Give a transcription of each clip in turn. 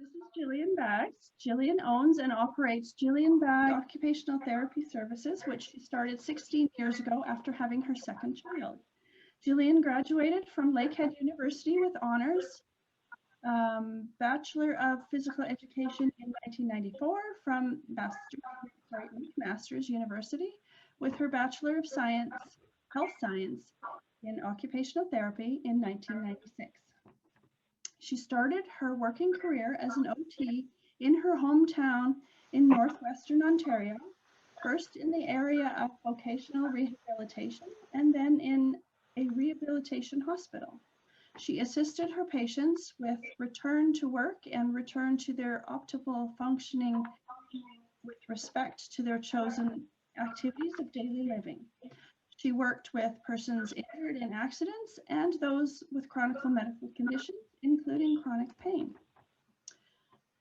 This is Gillian Bagg. Gillian owns and operates Gillian Bagg Occupational Therapy Services, which she started 16 years ago after having her second child. Gillian graduated from Lakehead University with honors, Bachelor of Physical Education in 1994 from McMaster's University, with her Bachelor of Science, Health Science in Occupational Therapy in 1996. She started her working career as an OT in her hometown in northwestern Ontario, first in the area of vocational rehabilitation and then in a rehabilitation hospital. She assisted her patients with return to work and return to their optimal functioning with respect to their chosen activities of daily living. She worked with persons injured in accidents and those with chronic medical conditions, including chronic pain.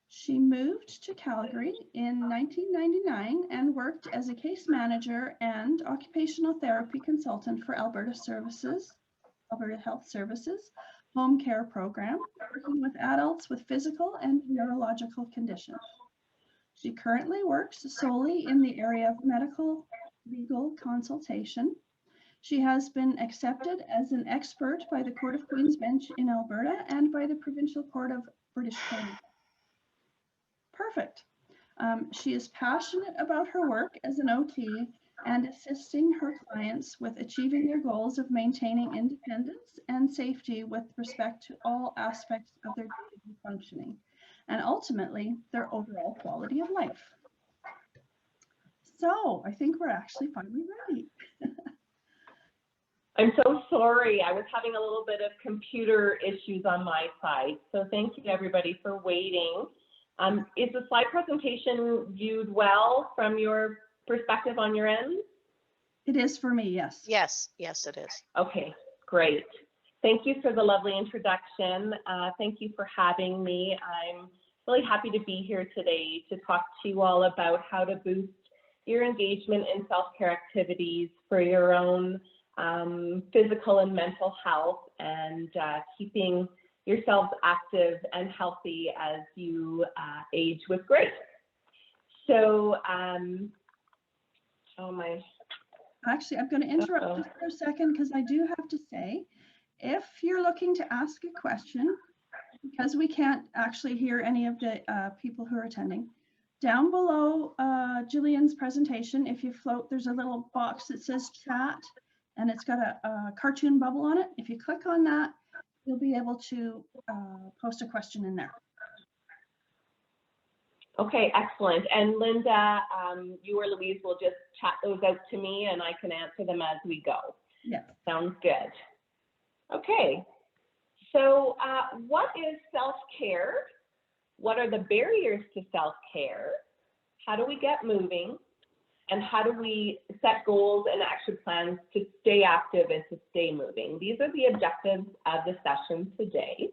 She moved to Calgary in 1999 and worked as a case manager and occupational therapy consultant for Alberta Health Services home care program, working with adults with physical and neurological conditions. She currently works solely in the area of medical legal consultation. She has been accepted as an expert by the Court of Queen's Bench in Alberta and by the Provincial Court of British Columbia. Perfect. She is passionate about her work as an OT and assisting her clients with achieving their goals of maintaining independence and safety with respect to all aspects of their daily functioning and ultimately their overall quality of life. So I think we're actually finally ready. I'm so sorry. I was having a little bit of computer issues on my side. So thank you everybody for waiting. Is the slide presentation viewed well from your perspective on your end? It is for me, yes. Yes, it is. Okay, great. Thank you for the lovely introduction. Thank you for having me. I'm really happy to be here today to talk to you all about how to boost your engagement in self-care activities for your own physical and mental health and keeping yourselves active and healthy as you age with grace. So, Actually, I'm going to interrupt just for a second because I do have to say, if you're looking to ask a question, because we can't actually hear any of the people who are attending, down below Gillian's presentation, if you float, there's a little box that says chat, and it's got a cartoon bubble on it. If you click on that, you'll be able to post a question in there. Okay, excellent. And Linda, you or Louise will just chat those out to me and I can answer them as we go. Yeah. Sounds good. Okay, so what is self-care? What are the barriers to self-care? How do we get moving? And how do we set goals and action plans to stay active and to stay moving? These are the objectives of the session today.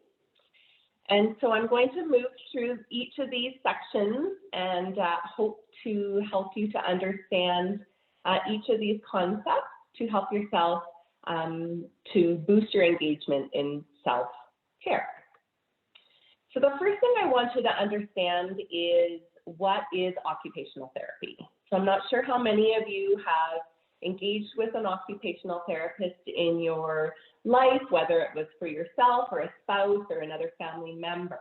And so I'm going to move through each of these sections and hope to help you to understand each of these concepts to help yourself to boost your engagement in self-care. So the first thing I want you to understand is what is occupational therapy. So I'm not sure how many of you have engaged with an occupational therapist in your life, whether it was for yourself or a spouse or another family member.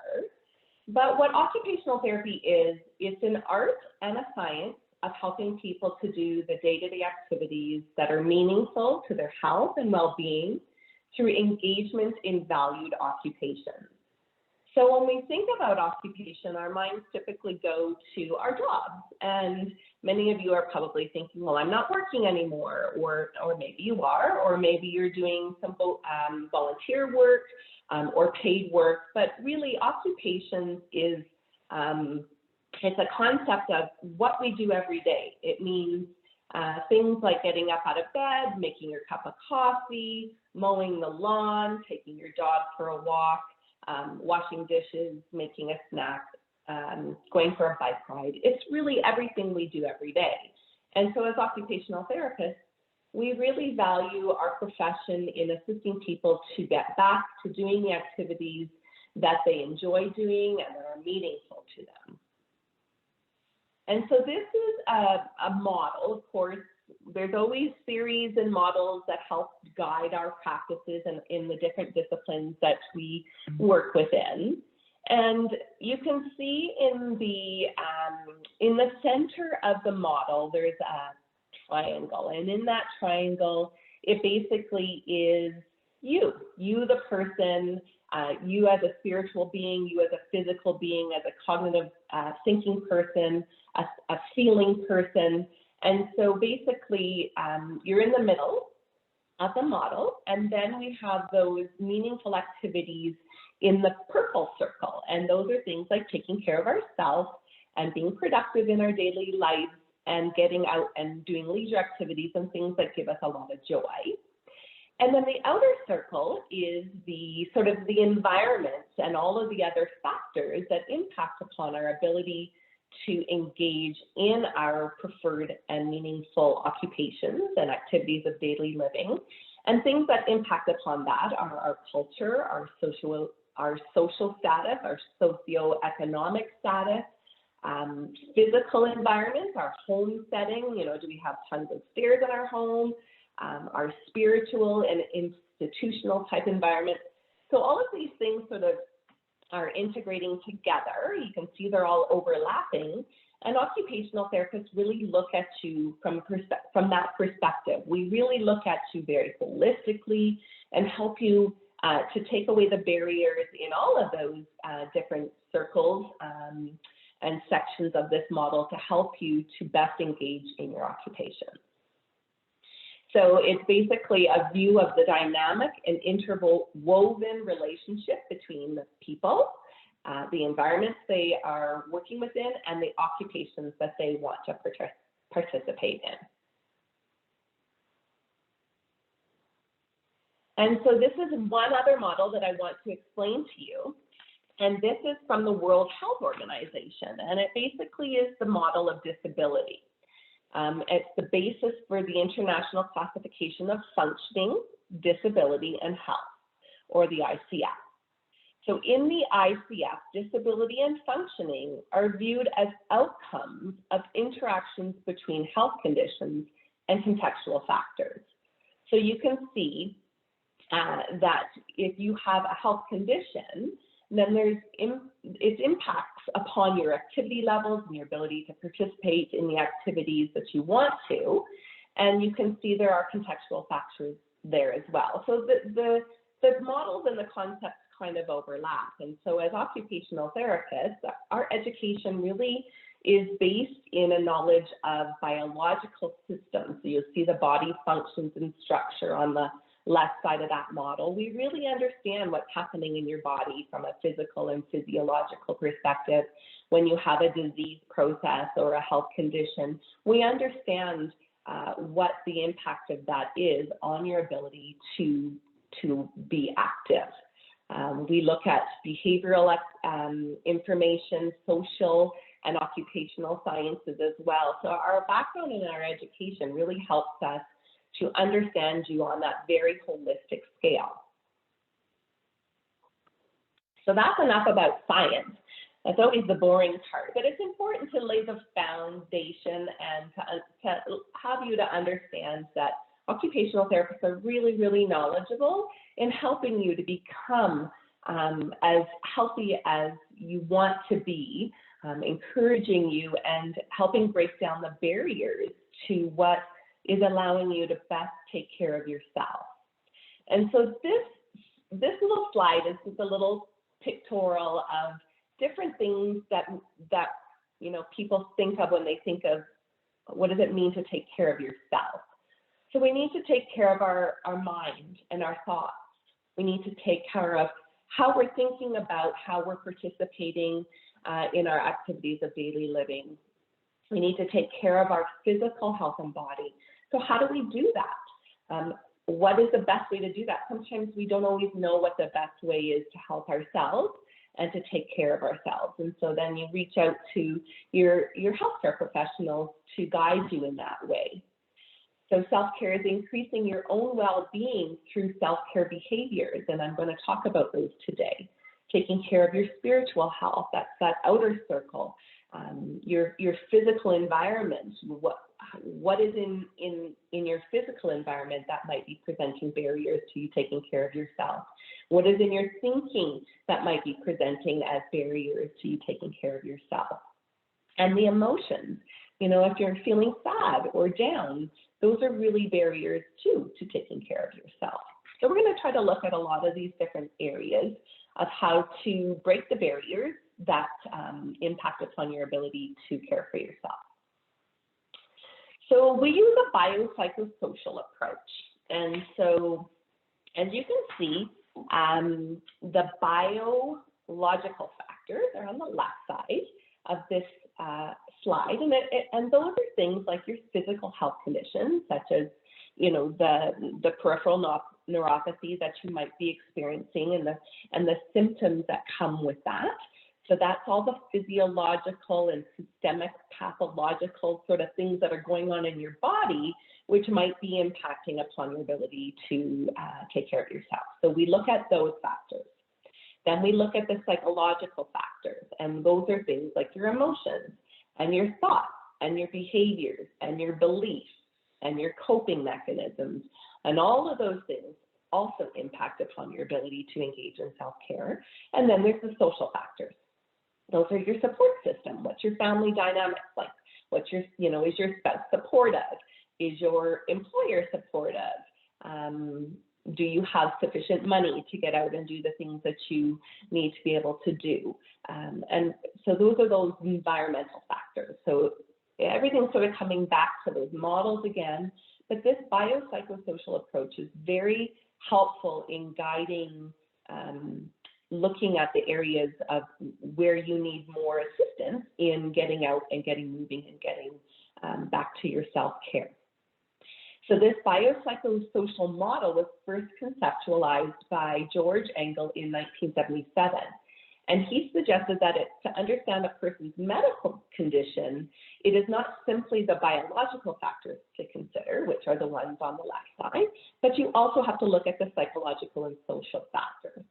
But what occupational therapy is, it's an art and a science of helping people to do the day-to-day activities that are meaningful to their health and well-being through engagement in valued occupations. So when we think about occupation, our minds typically go to our jobs. And many of you are probably thinking, well, I'm not working anymore, or maybe you are, or maybe you're doing some volunteer work or paid work. But really, occupation is it's a concept of what we do every day. It means things like getting up out of bed, making your cup of coffee, mowing the lawn, taking your dog for a walk, washing dishes, making a snack, going for a bike ride. It's really everything we do every day. And so as occupational therapists, we really value our profession in assisting people to get back to doing the activities that they enjoy doing and that are meaningful to them. And so this is a model. Of course, there's always theories and models that help guide our practices and in the different disciplines that we work within. And you can see in the center of the model, there's a triangle. And in that triangle, it basically is you the person, you as a spiritual being, you as a physical being, as a cognitive thinking person, a feeling person. And so basically, you're in the middle of the model, and then we have those meaningful activities in the purple circle. And those are things like taking care of ourselves and being productive in our daily lives and getting out and doing leisure activities and things that give us a lot of joy. And then the outer circle is the sort of the environment and all of the other factors that impact upon our ability to engage in our preferred and meaningful occupations and activities of daily living. And things that impact upon that are our culture, our social status, our socioeconomic status, physical environment, our home setting, do we have tons of stairs in our home, our spiritual and institutional type environment. So all of these things sort of are integrating together. You can see they're all overlapping, and occupational therapists really look at you from that perspective. We really look at you very holistically and help you to take away the barriers in all of those different circles and sections of this model to help you to best engage in your occupation. So it's basically a view of the dynamic and interwoven relationship between the people, the environments they are working within, and the occupations that they want to participate in. And so this is one other model that I want to explain to you. And this is from the World Health Organization. And it basically is the model of disability. It's the basis for the International Classification of Functioning, Disability, and Health, or the ICF. So in the ICF, disability and functioning are viewed as outcomes of interactions between health conditions and contextual factors. So you can see that if you have a health condition, then it impacts upon your activity levels and your ability to participate in the activities that you want to. And you can see there are contextual factors there as well. So the models and the concepts kind of overlap. And so as occupational therapists, our education really is based in a knowledge of biological systems. So you'll see the body functions and structure on the left side of that model. We really understand what's happening in your body from a physical and physiological perspective. When you have a disease process or a health condition, we understand what the impact of that is on your ability to be active. We look at behavioral information, social and occupational sciences as well. So our background in our education really helps us to understand you on that very holistic scale. So that's enough about science. That's always the boring part, but it's important to lay the foundation and to have you to understand that occupational therapists are really, really knowledgeable in helping you to become as healthy as you want to be, encouraging you and helping break down the barriers to what is allowing you to best take care of yourself. And so this little slide is just a little pictorial of different things that people think of when they think of what does it mean to take care of yourself. So we need to take care of our mind and our thoughts. We need to take care of how we're thinking about how we're participating in our activities of daily living. We need to take care of our physical health and body. So how do we do that? What is the best way to do that? Sometimes we don't always know what the best way is to help ourselves and to take care of ourselves. And so then you reach out to your healthcare professionals to guide you in that way. So self-care is increasing your own well-being through self-care behaviors, and I'm going to talk about those today. taking care of your spiritual health, that's that outer circle, your physical environment, what is in your physical environment that might be presenting barriers to you taking care of yourself? What is in your thinking that might be presenting as barriers to you taking care of yourself? And the emotions, you know, if you're feeling sad or down, those are really barriers too to taking care of yourself. So we're going to try to look at a lot of these different areas of how to break the barriers that impact upon your ability to care for yourself. So we use a biopsychosocial approach. And so as you can see, the biological factors are on the left side of this slide. And those are things like your physical health conditions, such as, you know, the peripheral neuropathy that you might be experiencing and the symptoms that come with that. So that's all the physiological and systemic pathological sort of things that are going on in your body, which might be impacting upon your ability to take care of yourself. So we look at those factors. Then we look at the psychological factors, and those are things like your emotions and your thoughts and your behaviors and your beliefs and your coping mechanisms, and all of those things also impact upon your ability to engage in self-care. And then there's the social factors. Those are your support system. What's your family dynamics like? What's your, you know, is your spouse supportive? Is your employer supportive? Do you have sufficient money to get out and do the things that you need to be able to do? And so those are those environmental factors. So everything's sort of coming back to those models again, but this biopsychosocial approach is very helpful in guiding, looking at the areas of where you need more assistance in getting out and getting moving and getting back to your self-care. So this biopsychosocial model was first conceptualized by George Engel in 1977. And he suggested that to understand a person's medical condition, it is not simply the biological factors to consider, which are the ones on the left side, but you also have to look at the psychological and social factors.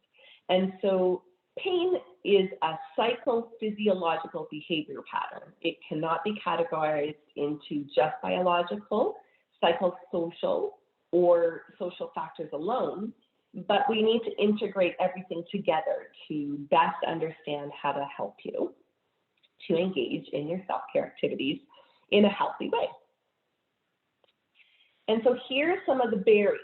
And so pain is a psychophysiological behavior pattern. It cannot be categorized into just biological, psychosocial, or social factors alone, but we need to integrate everything together to best understand how to help you to engage in your self-care activities in a healthy way. And so here are some of the barriers.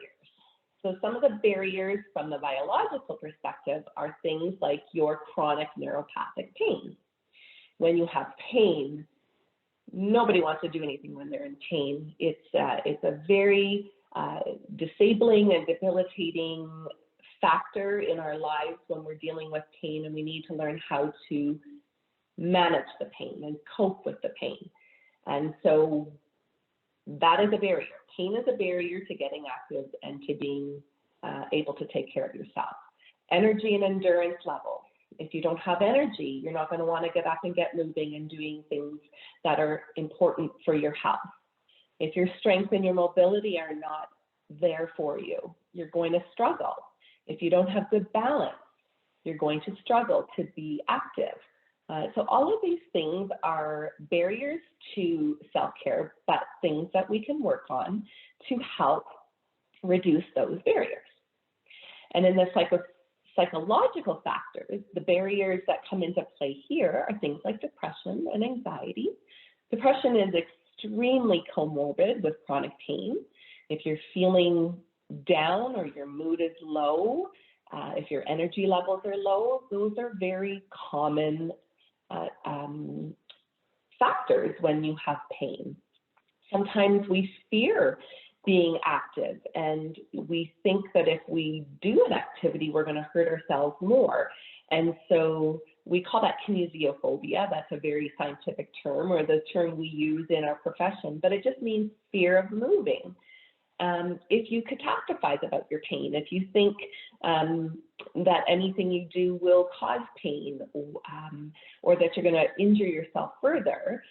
So some of the barriers from the biological perspective are things like your chronic neuropathic pain. When you have pain, nobody wants to do anything when they're in pain. It's a very disabling and debilitating factor in our lives when we're dealing with pain, and we need to learn how to manage the pain and cope with the pain. And so that is a barrier. Pain is a barrier to getting active and to being able to take care of yourself. Energy and endurance levels. If you don't have energy, you're not going to want to get up and get moving and doing things that are important for your health. If your strength and your mobility are not there for you, you're going to struggle. If you don't have good balance, you're going to struggle to be active. So all of these things are barriers to self-care, but things that we can work on to help reduce those barriers. And in the psychological factors, the barriers that come into play here are things like depression and anxiety. Depression is extremely comorbid with chronic pain. If you're feeling down or your mood is low, if your energy levels are low, those are very common factors when you have pain. Sometimes we fear being active, and we think that if we do an activity, we're going to hurt ourselves more. And so we call that kinesiophobia. That's a very scientific term, or the term we use in our profession, but it just means fear of moving. If you catastrophize about your pain, if you think that anything you do will cause pain, or that you're going to injure yourself further,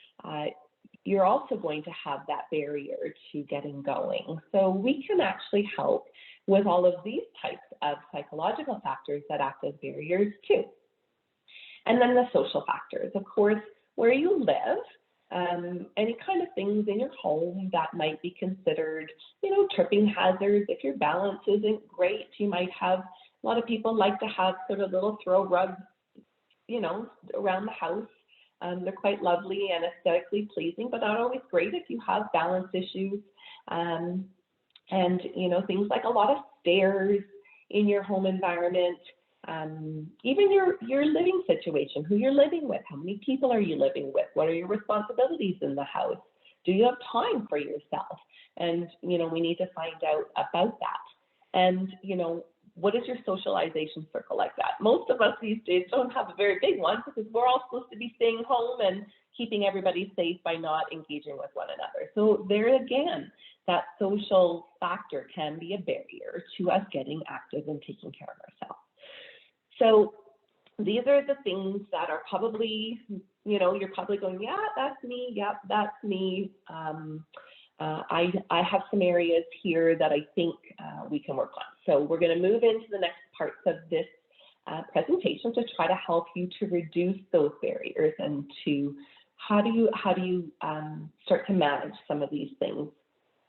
you're also going to have that barrier to getting going. So we can actually help with all of these types of psychological factors that act as barriers too. And then the social factors, of course, where you live, any kind of things in your home that might be considered, tripping hazards. If your balance isn't great, you might have, a lot of people like to have sort of little throw rugs, around the house. They're quite lovely and aesthetically pleasing, but not always great if you have balance issues. And, things like a lot of stairs in your home environment, even your living situation, who you're living with, how many people are you living with, what are your responsibilities in the house, do you have time for yourself? And, we need to find out about that. And, what is your socialization circle like that? Most of us these days don't have a very big one because we're all supposed to be staying home and keeping everybody safe by not engaging with one another. So there again, that social factor can be a barrier to us getting active and taking care of ourselves. So these are the things that are probably, you're probably going, yeah, that's me. Yep, that's me. I have some areas here that I think we can work on. So we're going to move into the next parts of this presentation to try to help you to reduce those barriers and to how do you start to manage some of these things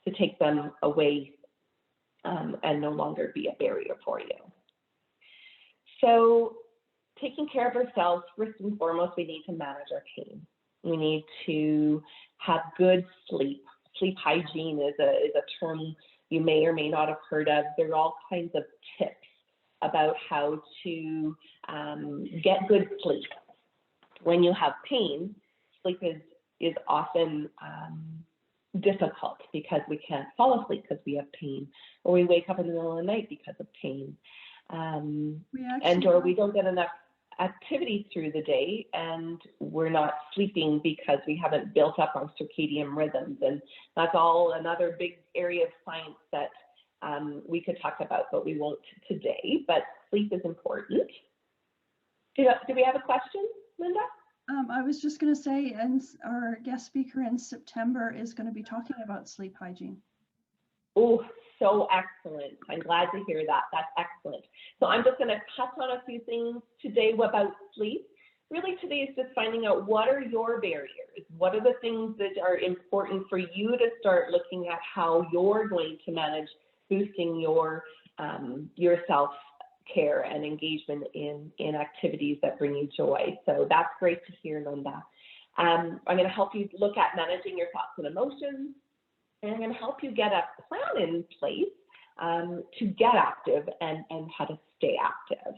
to take them away and no longer be a barrier for you. So taking care of ourselves, first and foremost, we need to manage our pain. We need to have good sleep. Sleep hygiene is a term you may or may not have heard of. There are all kinds of tips about how to get good sleep. When you have pain, sleep is often difficult because we can't fall asleep because we have pain, or we wake up in the middle of the night because of pain, or we don't get enough activity through the day and we're not sleeping because we haven't built up our circadian rhythms. And that's all another big area of science that we could talk about, but we won't today. But sleep is important. Do we have a question, Linda? I was just going to say, and our guest speaker in September is going to be talking about sleep hygiene. Oh, so excellent. I'm glad to hear that. That's excellent. So I'm just going to touch on a few things today about sleep. Really today is just finding out what are your barriers? What are the things that are important for you to start looking at how you're going to manage boosting your self-care and engagement in activities that bring you joy. So that's great to hear, Linda. I'm going to help you look at managing your thoughts and emotions. And I'm going to help you get a plan in place to get active and how to stay active.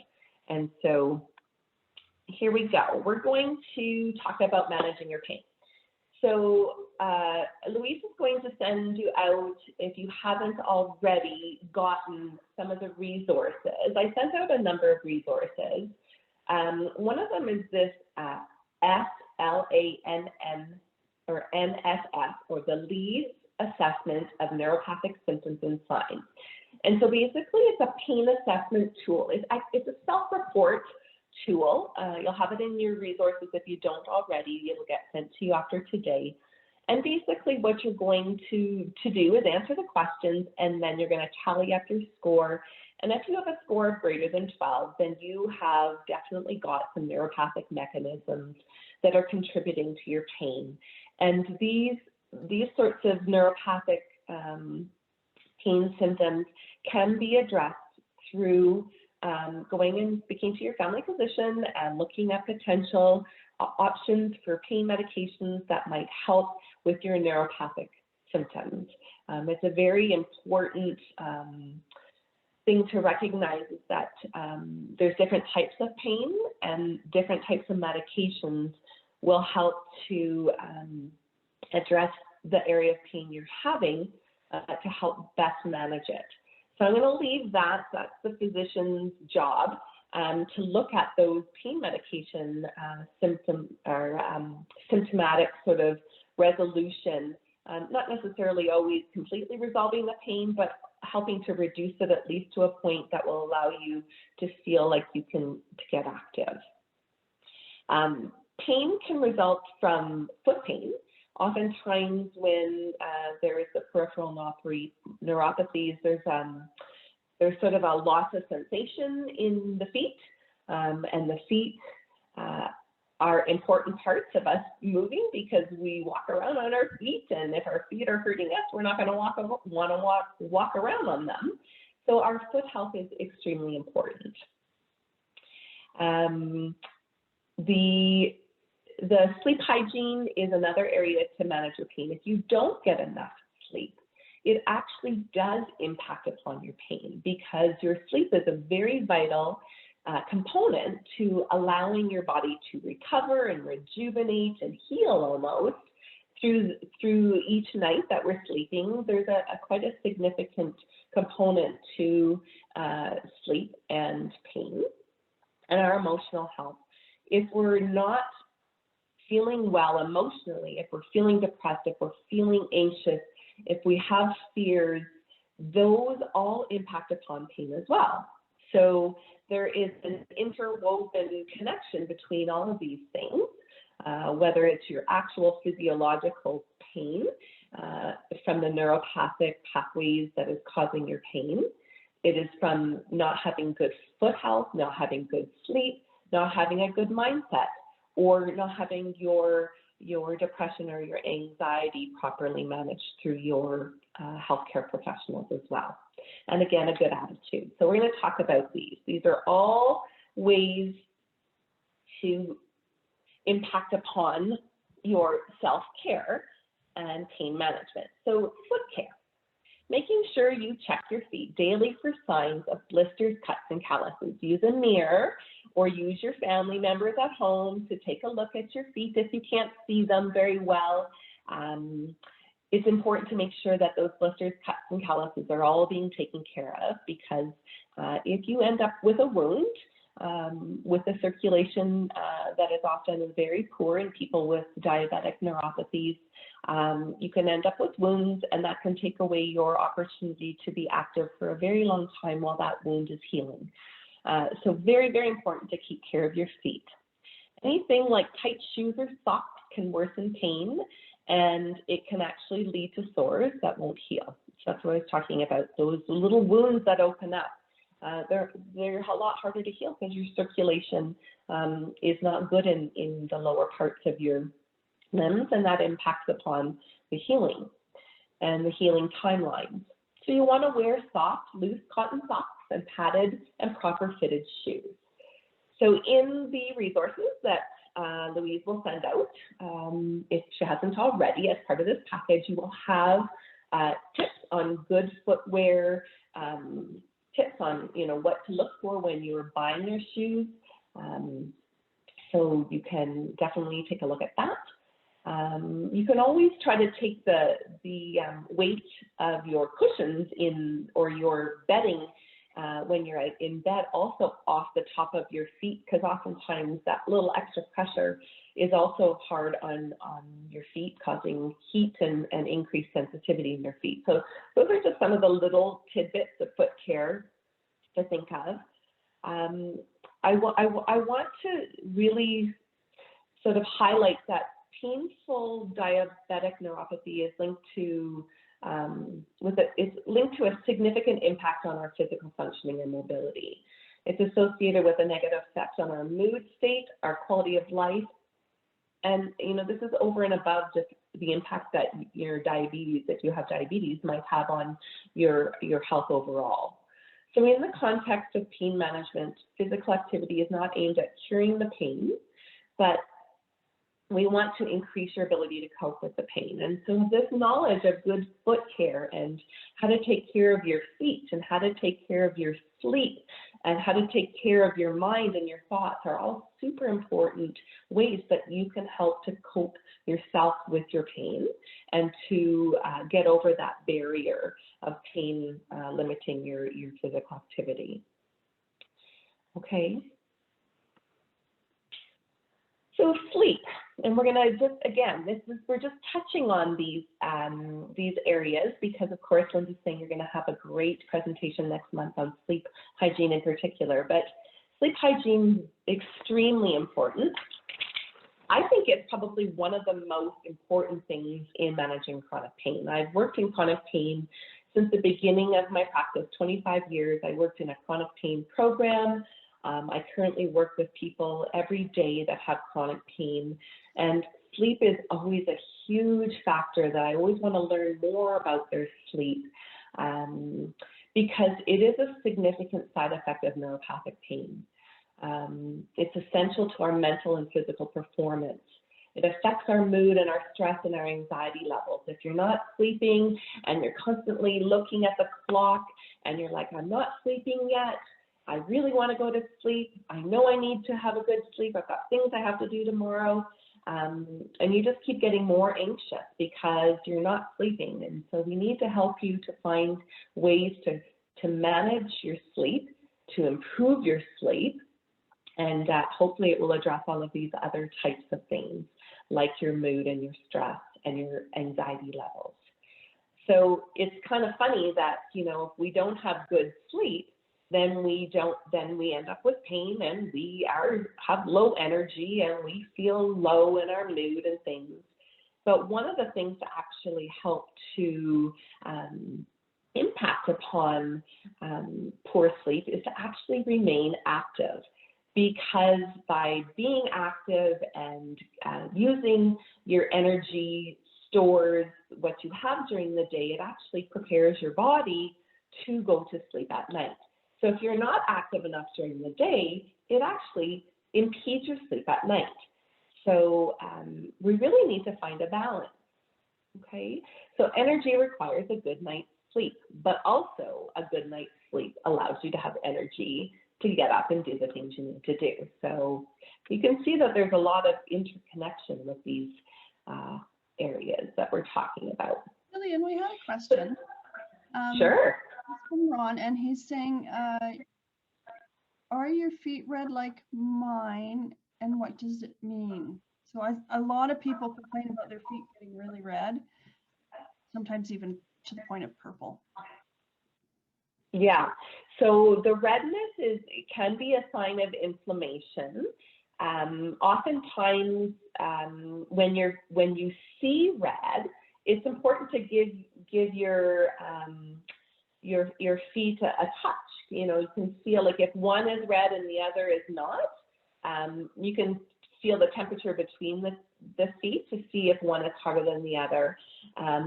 And so here we go. We're going to talk about managing your pain. So Louise is going to send you out, if you haven't already gotten some of the resources. I sent out a number of resources. One of them is this SLANN or NSF, or the Leeds Assessment of Neuropathic Symptoms and Signs. And so basically it's a pain assessment tool. It's a self-report tool. You'll have it in your resources if you don't already. It'll get sent to you after today. And basically what you're going to do is answer the questions, and then you're going to tally up your score. And if you have a score of greater than 12, then you have definitely got some neuropathic mechanisms that are contributing to your pain. And these sorts of neuropathic pain symptoms can be addressed through going and speaking to your family physician and looking at potential options for pain medications that might help with your neuropathic symptoms. It's a very important thing to recognize is that there's different types of pain, and different types of medications will help to address the area of pain you're having to help best manage it. So I'm going to leave that's the physician's job to look at those pain medication symptomatic sort of resolution, not necessarily always completely resolving the pain, but helping to reduce it at least to a point that will allow you to feel like you can get active. Pain can result from foot pain, Oftentimes when there is the peripheral neuropathies, there's sort of a loss of sensation in the feet, and the feet are important parts of us moving because we walk around on our feet, and if our feet are hurting us, we're not going to want to walk around on them. So our foot health is extremely important. The sleep hygiene is another area to manage your pain. If you don't get enough sleep, it actually does impact upon your pain because your sleep is a very vital component to allowing your body to recover and rejuvenate and heal almost through each night that we're sleeping. There's quite a significant component to sleep and pain and our emotional health. If we're not feeling well emotionally, if we're feeling depressed, if we're feeling anxious, if we have fears, those all impact upon pain as well. So there is an interwoven connection between all of these things, whether it's your actual physiological pain from the neuropathic pathways that is causing your pain. It is from not having good foot health, not having good sleep, not having a good mindset, or not having your depression or your anxiety properly managed through your healthcare professionals as well. And again, a good attitude. So we're going to talk about these. These are all ways to impact upon your self-care and pain management. So foot care. Making sure you check your feet daily for signs of blisters, cuts, and calluses. Use a mirror or use your family members at home to take a look at your feet if you can't see them very well. It's important to make sure that those blisters, cuts, and calluses are all being taken care of because if you end up with a wound, with the circulation that is often very poor in people with diabetic neuropathies, you can end up with wounds, and that can take away your opportunity to be active for a very long time while that wound is healing. So very, very important to keep care of your feet. Anything like tight shoes or socks can worsen pain, and it can actually lead to sores that won't heal. So that's what I was talking about, those little wounds that open up. They're a lot harder to heal because your circulation is not good in the lower parts of your limbs, and that impacts upon the healing and the healing timeline. So you want to wear soft, loose cotton socks and padded and proper fitted shoes. So in the resources that Louise will send out, if she hasn't already, as part of this package, you will have tips on good footwear, tips on what to look for when you're buying your shoes. So you can definitely take a look at that. You can always try to take the weight of your cushions or your bedding when you're in bed also off the top of your feet, because oftentimes that little extra pressure is also hard on your feet, causing heat and increased sensitivity in your feet. So those are just some of the little tidbits of foot care to think of. I want to really sort of highlight that painful diabetic neuropathy is linked to a significant impact on our physical functioning and mobility. It's associated with a negative effect on our mood state, our quality of life, and this is over and above just the impact that your diabetes, if you have diabetes, might have on your health overall. So in the context of pain management, physical activity is not aimed at curing the pain, but we want to increase your ability to cope with the pain. And so this knowledge of good foot care and how to take care of your feet and how to take care of your sleep and how to take care of your mind and your thoughts are all super important ways that you can help to cope yourself with your pain and to get over that barrier of pain limiting your physical activity. Okay. So sleep, and we're going to just, again, we're just touching on these areas because, of course, Linda's saying you're going to have a great presentation next month on sleep hygiene in particular, but sleep hygiene is extremely important. I think it's probably one of the most important things in managing chronic pain. I've worked in chronic pain since the beginning of my practice, 25 years. I worked in a chronic pain program. I currently work with people every day that have chronic pain, and sleep is always a huge factor that I always want to learn more about their sleep, because it is a significant side effect of neuropathic pain. It's essential to our mental and physical performance. It affects our mood and our stress and our anxiety levels. If you're not sleeping and you're constantly looking at the clock and you're like, I'm not sleeping yet, I really want to go to sleep, I know I need to have a good sleep, I've got things I have to do tomorrow, and you just keep getting more anxious because you're not sleeping. And so we need to help you to find ways to manage your sleep, to improve your sleep, and hopefully it will address all of these other types of things, like your mood and your stress and your anxiety levels. So it's kind of funny that, you know, if we don't have good sleep, then we end up with pain, and we have low energy, and we feel low in our mood and things. But one of the things to actually help to impact upon poor sleep is to actually remain active, because by being active and using your energy stores, what you have during the day, it actually prepares your body to go to sleep at night. So if you're not active enough during the day, it actually impedes your sleep at night. So we really need to find a balance, okay? So energy requires a good night's sleep, but also a good night's sleep allows you to have energy to get up and do the things you need to do. So you can see that there's a lot of interconnection with these areas that we're talking about. Gillian, we had a question. Sure. It's from Ron, and he's saying, are your feet red like mine, and what does it mean? So a lot of people complain about their feet getting really red, sometimes even to the point of purple. Yeah, so the redness can be a sign of inflammation. Oftentimes, when you see red, it's important to give your feet a touch. You know, you can feel like if one is red and the other is not. You can feel the temperature between the feet to see if one is hotter than the other.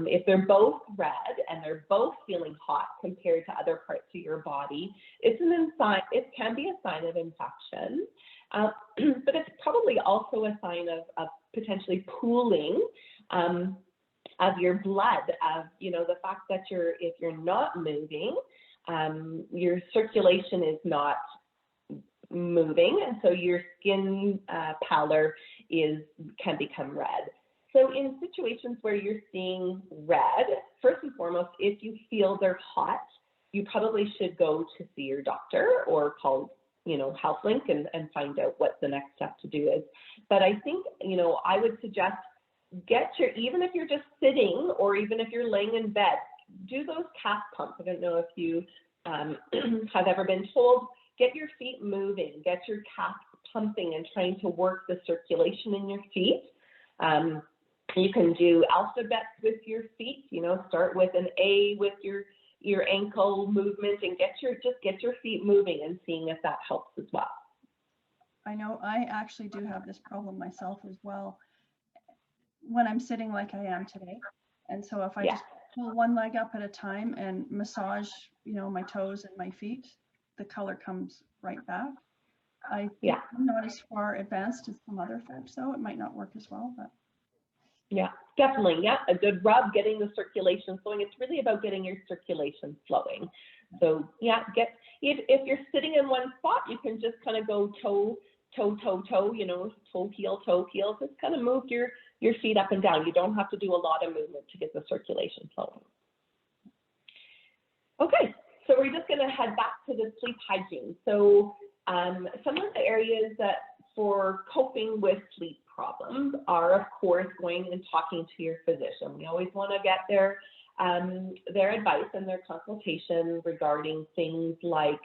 If they're both red and they're both feeling hot compared to other parts of your body, it can be a sign of infection, but it's probably also a sign of potentially pooling of your blood, of, you know, the fact that if you're not moving, your circulation is not moving, and so your skin pallor can become red. So in situations where you're seeing red, first and foremost, if you feel they're hot, you probably should go to see your doctor or call, you know, HealthLink and find out what the next step to do is. But I think, you know, I would suggest even if you're just sitting or even if you're laying in bed, do those calf pumps. I don't know if you have ever been told, get your feet moving, get your calf pumping and trying to work the circulation in your feet. You can do alphabets with your feet, you know, start with an A with your ankle movement and just get your feet moving and seeing if that helps as well. I know I actually do have this problem myself as well when I'm sitting like I am today. And so if I just pull one leg up at a time and massage, you know, my toes and my feet, the color comes right back. I'm not as far advanced as some other folks, so it might not work as well, but. Yeah, definitely. Yeah, a good rub, getting the circulation flowing. It's really about getting your circulation flowing. So yeah, if you're sitting in one spot, you can just kind of go toe, you know, toe, heel, just kind of move your feet up and down. You don't have to do a lot of movement to get the circulation flowing. Okay, so we're just going to head back to the sleep hygiene. So some of the areas that for coping with sleep problems are, of course, going and talking to your physician. We always want to get their advice and their consultation regarding things like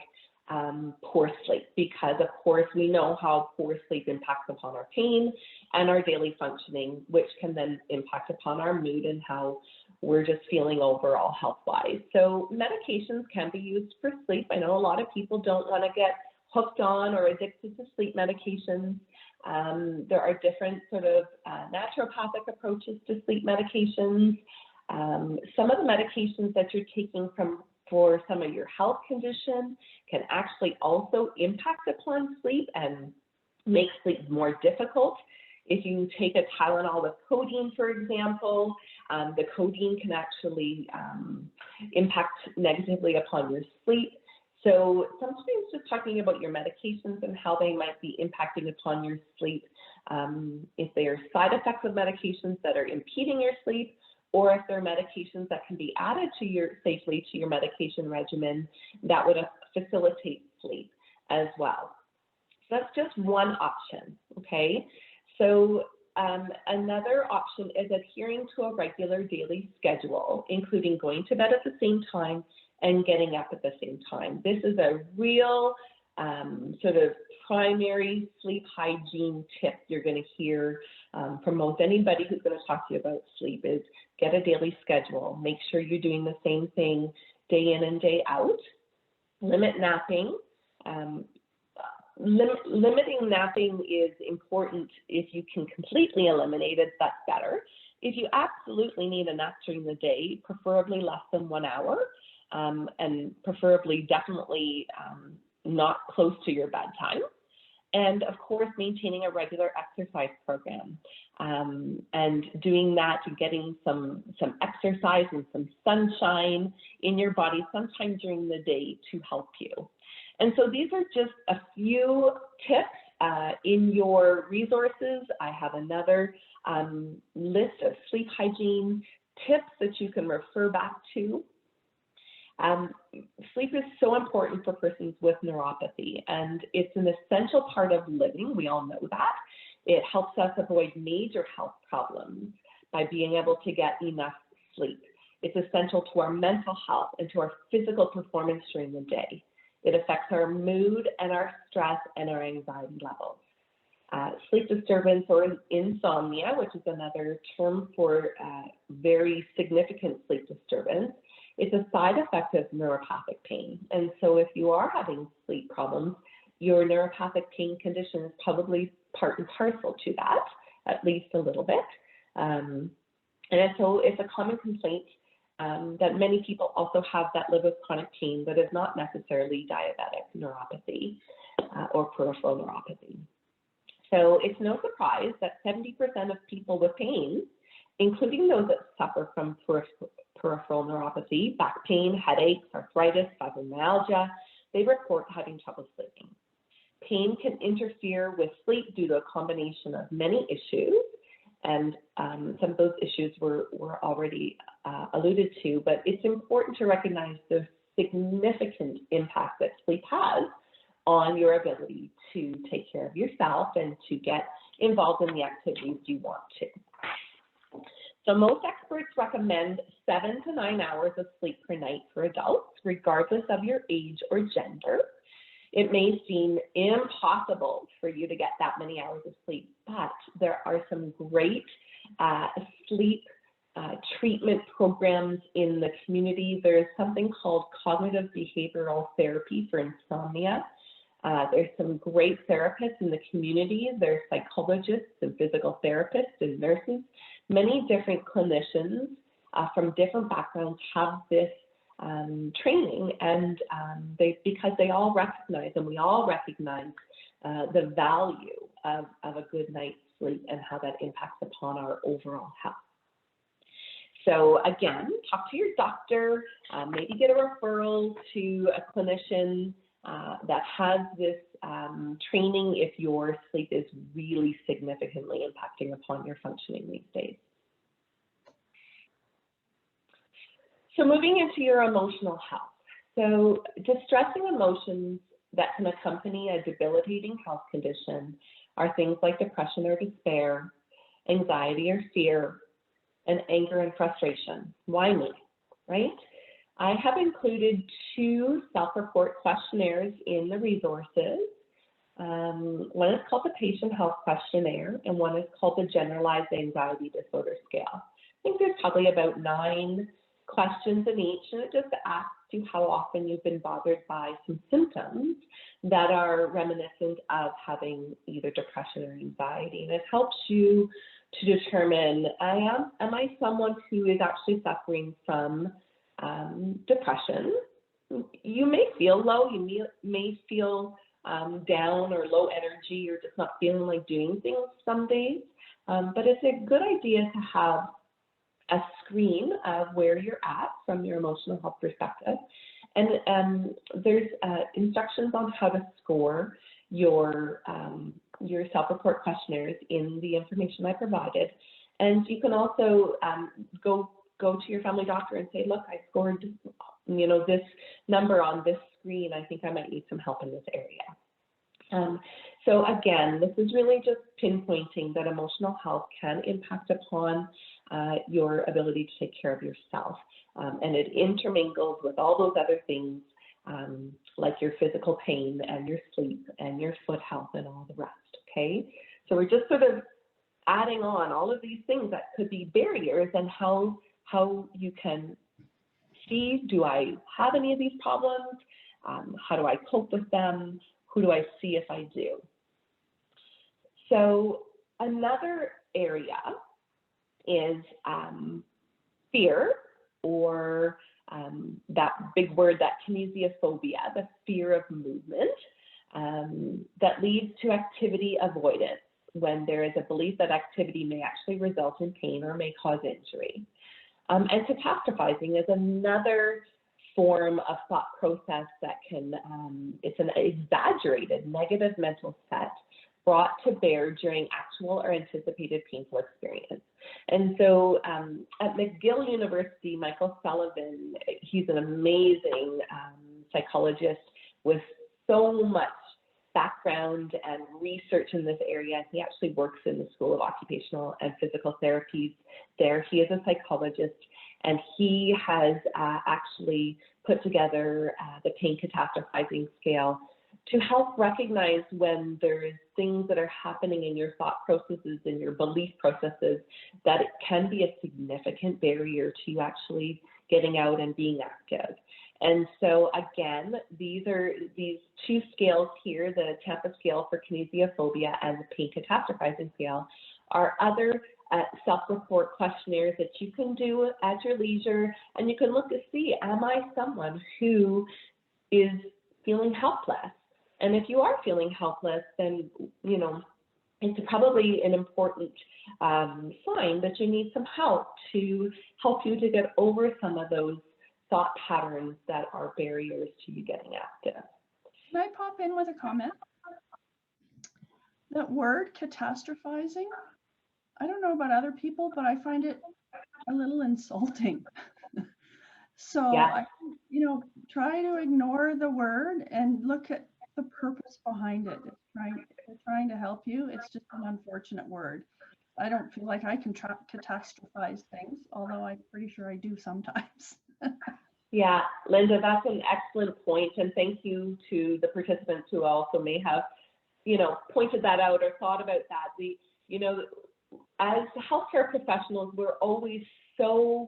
poor sleep, because of course we know how poor sleep impacts upon our pain and our daily functioning, which can then impact upon our mood and how we're just feeling overall health-wise. So medications can be used for sleep. I know a lot of people don't want to get hooked on or addicted to sleep medications. There are different sort of naturopathic approaches to sleep medications. Some of the medications that you're taking for some of your health condition can actually also impact upon sleep and make sleep more difficult. If you take a Tylenol with codeine, for example, the codeine can actually impact negatively upon your sleep. So sometimes just talking about your medications and how they might be impacting upon your sleep, if they are side effects of medications that are impeding your sleep, or if there are medications that can be added to safely to your medication regimen that would facilitate sleep as well. So that's just one option, okay? So another option is adhering to a regular daily schedule, including going to bed at the same time and getting up at the same time. This is a real sort of primary sleep hygiene tip you're going to hear from most anybody who's going to talk to you about sleep is get a daily schedule. Make sure you're doing the same thing day in and day out. Limit napping. Limiting napping is important. If you can completely eliminate it, that's better. If you absolutely need a nap during the day, preferably less than 1 hour, and preferably definitely not close to your bedtime. And of course, maintaining a regular exercise program and doing that and getting some exercise and some sunshine in your body sometime during the day to help you. And so these are just a few tips in your resources. I have another list of sleep hygiene tips that you can refer back to. Sleep is so important for persons with neuropathy, and it's an essential part of living. We all know that. It helps us avoid major health problems by being able to get enough sleep. It's essential to our mental health and to our physical performance during the day. It affects our mood and our stress and our anxiety levels. Sleep disturbance or insomnia, which is another term for very significant sleep disturbance, it's a side effect of neuropathic pain. And so if you are having sleep problems, your neuropathic pain condition is probably part and parcel to that, at least a little bit. And so it's a common complaint that many people also have that live with chronic pain that is not necessarily diabetic neuropathy or peripheral neuropathy. So it's no surprise that 70% of people with pain, including those that suffer from peripheral neuropathy, back pain, headaches, arthritis, fibromyalgia, they report having trouble sleeping. Pain can interfere with sleep due to a combination of many issues, and some of those issues were already alluded to, but it's important to recognize the significant impact that sleep has on your ability to take care of yourself and to get involved in the activities you want to. So most experts recommend 7 to 9 hours of sleep per night for adults, regardless of your age or gender. It may seem impossible for you to get that many hours of sleep, but there are some great sleep treatment programs in the community. There's something called cognitive behavioral therapy for insomnia. There's some great therapists in the community. There's psychologists and physical therapists and nurses. Many different clinicians from different backgrounds have this training, and because they all recognize, and we all recognize the value of a good night's sleep and how that impacts upon our overall health. So again, talk to your doctor, maybe get a referral to a clinician that has this training if your sleep is really significantly impacting upon your functioning these days. So moving into your emotional health. So distressing emotions that can accompany a debilitating health condition are things like depression or despair, anxiety or fear, and anger and frustration. Why me, right? I have included 2 self-report questionnaires in the resources. One is called the Patient Health Questionnaire, and one is called the Generalized Anxiety Disorder Scale. I think there's probably about 9 questions in each, and it just asks you how often you've been bothered by some symptoms that are reminiscent of having either depression or anxiety. And it helps you to determine, am I someone who is actually suffering from depression? You may feel low, you may feel down or low energy, or just not feeling like doing things some days. But it's a good idea to have a screen of where you're at from your emotional health perspective. And there's instructions on how to score your self-report questionnaires in the information I provided. And you can also go to your family doctor and say, look, I scored, this number on this screen. I think I might need some help in this area. So again, this is really just pinpointing that emotional health can impact upon your ability to take care of yourself. And it intermingles with all those other things like your physical pain and your sleep and your foot health and all the rest, okay? So we're just sort of adding on all of these things that could be barriers, and how you can see, do I have any of these problems? How do I cope with them? Who do I see if I do? So another area is fear, or that big word, that kinesiophobia, the fear of movement, that leads to activity avoidance when there is a belief that activity may actually result in pain or may cause injury. And catastrophizing is another form of thought process that can, it's an exaggerated negative mental set brought to bear during actual or anticipated painful experience. And so at McGill University, Michael Sullivan, he's an amazing psychologist with so much background and research in this area. He actually works in the School of Occupational and Physical Therapies there. He is a psychologist, and he has actually put together the pain catastrophizing scale to help recognize when there's things that are happening in your thought processes and your belief processes that it can be a significant barrier to you actually getting out and being active. And so again, these 2 scales here, the Tampa scale for kinesiophobia and the pain catastrophizing scale, are other self-report questionnaires that you can do at your leisure, and you can look to see, am I someone who is feeling helpless? And if you are feeling helpless, then, it's probably an important sign that you need some help to help you to get over some of those thought patterns that are barriers to you getting active. Can I pop in with a comment? That word catastrophizing, I don't know about other people, but I find it a little insulting. So, Yeah. try to ignore the word and look at the purpose behind it. It's trying to help you. It's just an unfortunate word. I don't feel like I can catastrophize things, although I'm pretty sure I do sometimes. Yeah, Linda, that's an excellent point, and thank you to the participants who also may have, pointed that out or thought about that. As healthcare professionals, we're always so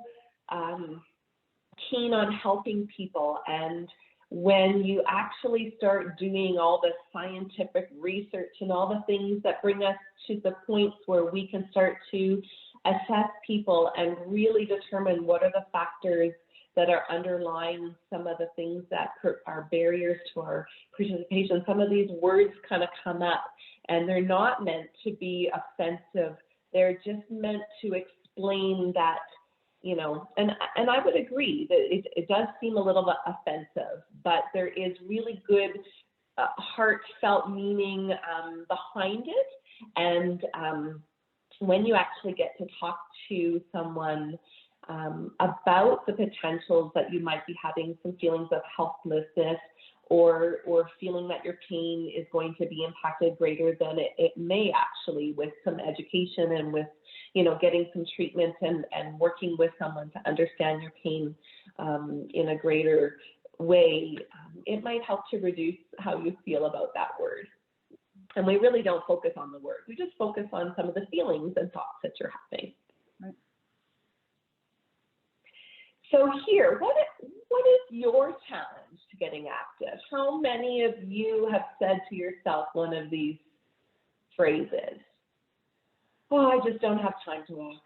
keen on helping people, and when you actually start doing all the scientific research and all the things that bring us to the points where we can start to assess people and really determine what are the factors that are underlying some of the things that are barriers to our participation, some of these words kind of come up, and they're not meant to be offensive. They're just meant to explain that, and I would agree that it does seem a little bit offensive, but there is really good heartfelt meaning behind it. And when you actually get to talk to someone about the potentials that you might be having some feelings of helplessness or feeling that your pain is going to be impacted greater than it may actually, with some education and with, getting some treatment and working with someone to understand your pain, in a greater way, it might help to reduce how you feel about that word. And we really don't focus on the word. We just focus on some of the feelings and thoughts that you're having. Right. So here, what is your challenge to getting active? How many of you have said to yourself one of these phrases? Oh, I just don't have time to walk.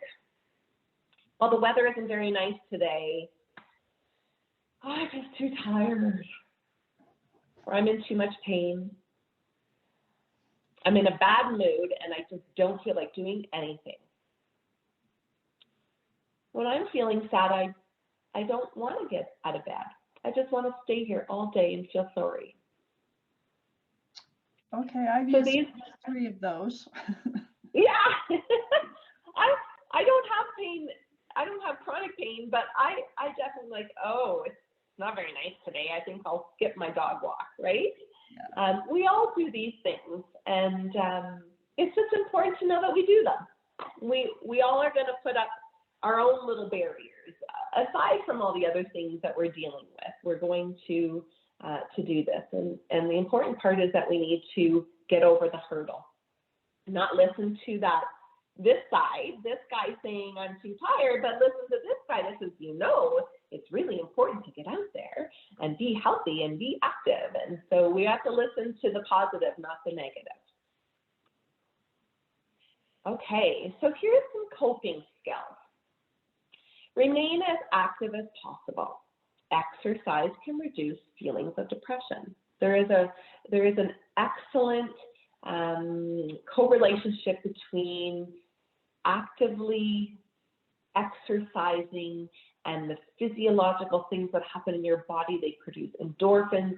Well, the weather isn't very nice today. Oh, I'm just too tired. Or I'm in too much pain. I'm in a bad mood and I just don't feel like doing anything. When I'm feeling sad, I don't want to get out of bed. I just want to stay here all day and feel sorry. Okay, I've used 3 of those. Yeah. I don't have pain. I don't have chronic pain, but I definitely like, oh, it's not very nice today. I think I'll skip my dog walk, right? Yeah. We all do these things, and it's just important to know that we do them. We all are going to put up our own little barriers. Aside from all the other things that we're dealing with, we're going to do this. And the important part is that we need to get over the hurdle, not listen to this guy saying I'm too tired, but listen to this guy that says, it's really important to get out there and be healthy and be active. And so we have to listen to the positive, not the negative. Okay, so here's some coping skills. Remain as active as possible. Exercise can reduce feelings of depression. There is an excellent correlationship between actively exercising and the physiological things that happen in your body. They produce endorphins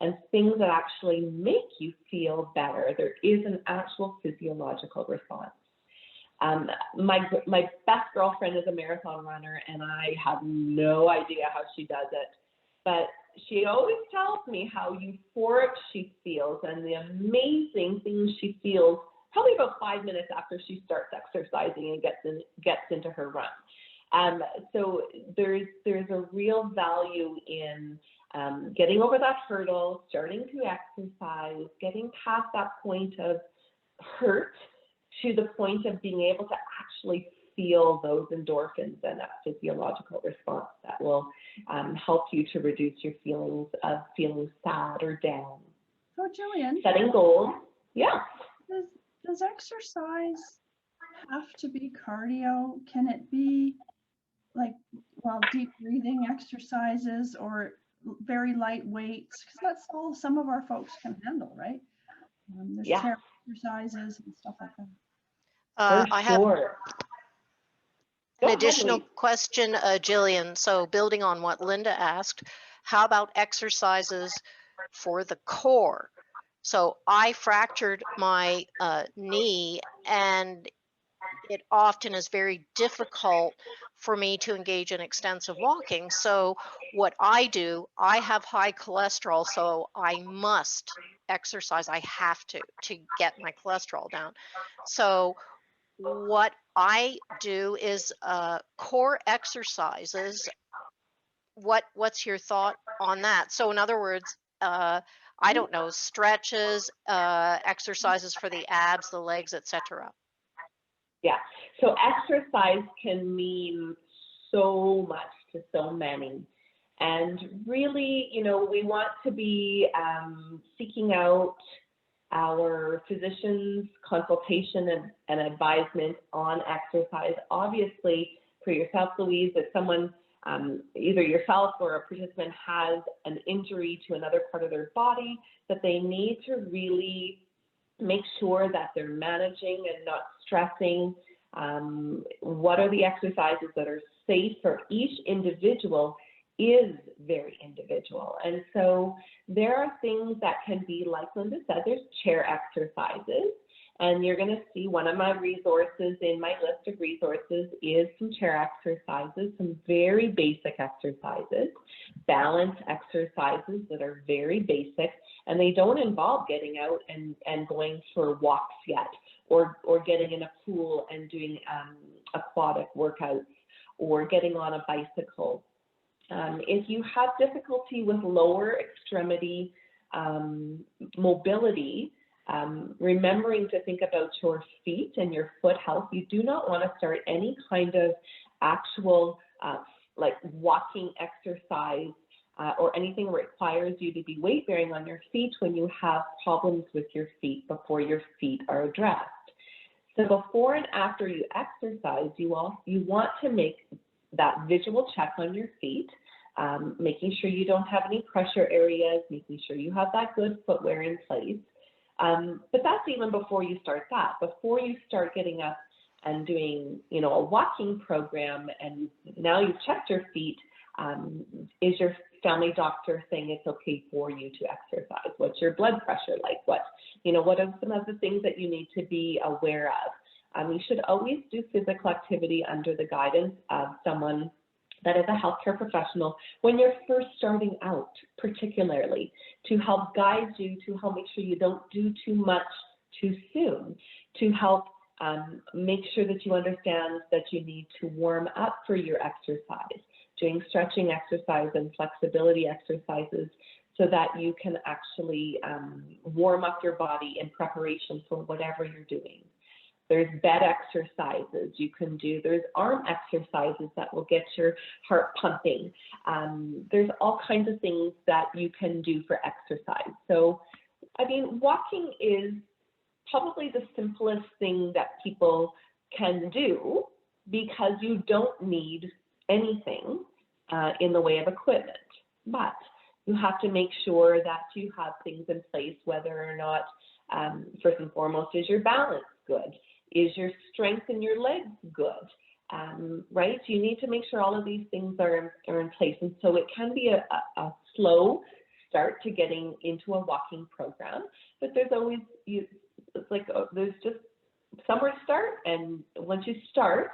and things that actually make you feel better. There is an actual physiological response. My best girlfriend is a marathon runner, and I have no idea how she does it, but she always tells me how euphoric she feels and the amazing things she feels probably about 5 minutes after she starts exercising and gets into her run. So there's a real value in getting over that hurdle, starting to exercise, getting past that point of hurt to the point of being able to actually feel those endorphins and that physiological response that will help you to reduce your feelings of feeling sad or down. So Gillian, setting goals. Yeah. Does exercise have to be cardio? Can it be like, deep breathing exercises or very light weights? Because that's all some of our folks can handle, right? There's chair exercises and stuff like that. I have an additional question, Gillian. So building on what Linda asked, how about exercises for the core? So I fractured my knee, and it often is very difficult for me to engage in extensive walking. So what I do, I have high cholesterol, so I must exercise. I have to get my cholesterol down. So what I do is core exercises. What's your thought on that? So in other words, I don't know, stretches, exercises for the abs, the legs, etc. Yeah, so exercise can mean so much to so many. And really, we want to be seeking out our physician's consultation and advisement on exercise. Obviously, for yourself, Louise, if someone, either yourself or a participant has an injury to another part of their body, that they need to really make sure that they're managing and not stressing. What are the exercises that are safe for each individual is very individual. And so there are things that can be, like Linda said, there's chair exercises. And you're going to see one of my resources in my list of resources is some chair exercises, some very basic exercises, balance exercises that are very basic, and they don't involve getting out and going for walks yet, or getting in a pool and doing aquatic workouts, or getting on a bicycle. If you have difficulty with lower extremity mobility, remembering to think about your feet and your foot health, you do not want to start any kind of actual like walking exercise or anything that requires you to be weight bearing on your feet when you have problems with your feet before your feet are addressed. So before and after you exercise, you want to make that visual check on your feet, making sure you don't have any pressure areas, making sure you have that good footwear in place. But that's even before you start that. Before you start getting up and doing, you know, a walking program, and now you've checked your feet, is your family doctor saying it's okay for you to exercise? What's your blood pressure like? What are some of the things that you need to be aware of? You should always do physical activity under the guidance of someone that is a healthcare professional when you're first starting out, particularly to help guide you, to help make sure you don't do too much too soon, to help make sure that you understand that you need to warm up for your exercise, doing stretching exercise and flexibility exercises so that you can actually warm up your body in preparation for whatever you're doing. There's bed exercises you can do. There's arm exercises that will get your heart pumping. There's all kinds of things that you can do for exercise. So, I mean, walking is probably the simplest thing that people can do because you don't need anything in the way of equipment. But you have to make sure that you have things in place, whether or not, first and foremost, is your balance good? Is your strength in your legs good? Right? You need to make sure all of these things are in place. And so it can be a slow start to getting into a walking program, but there's always, there's just somewhere to start. And once you start,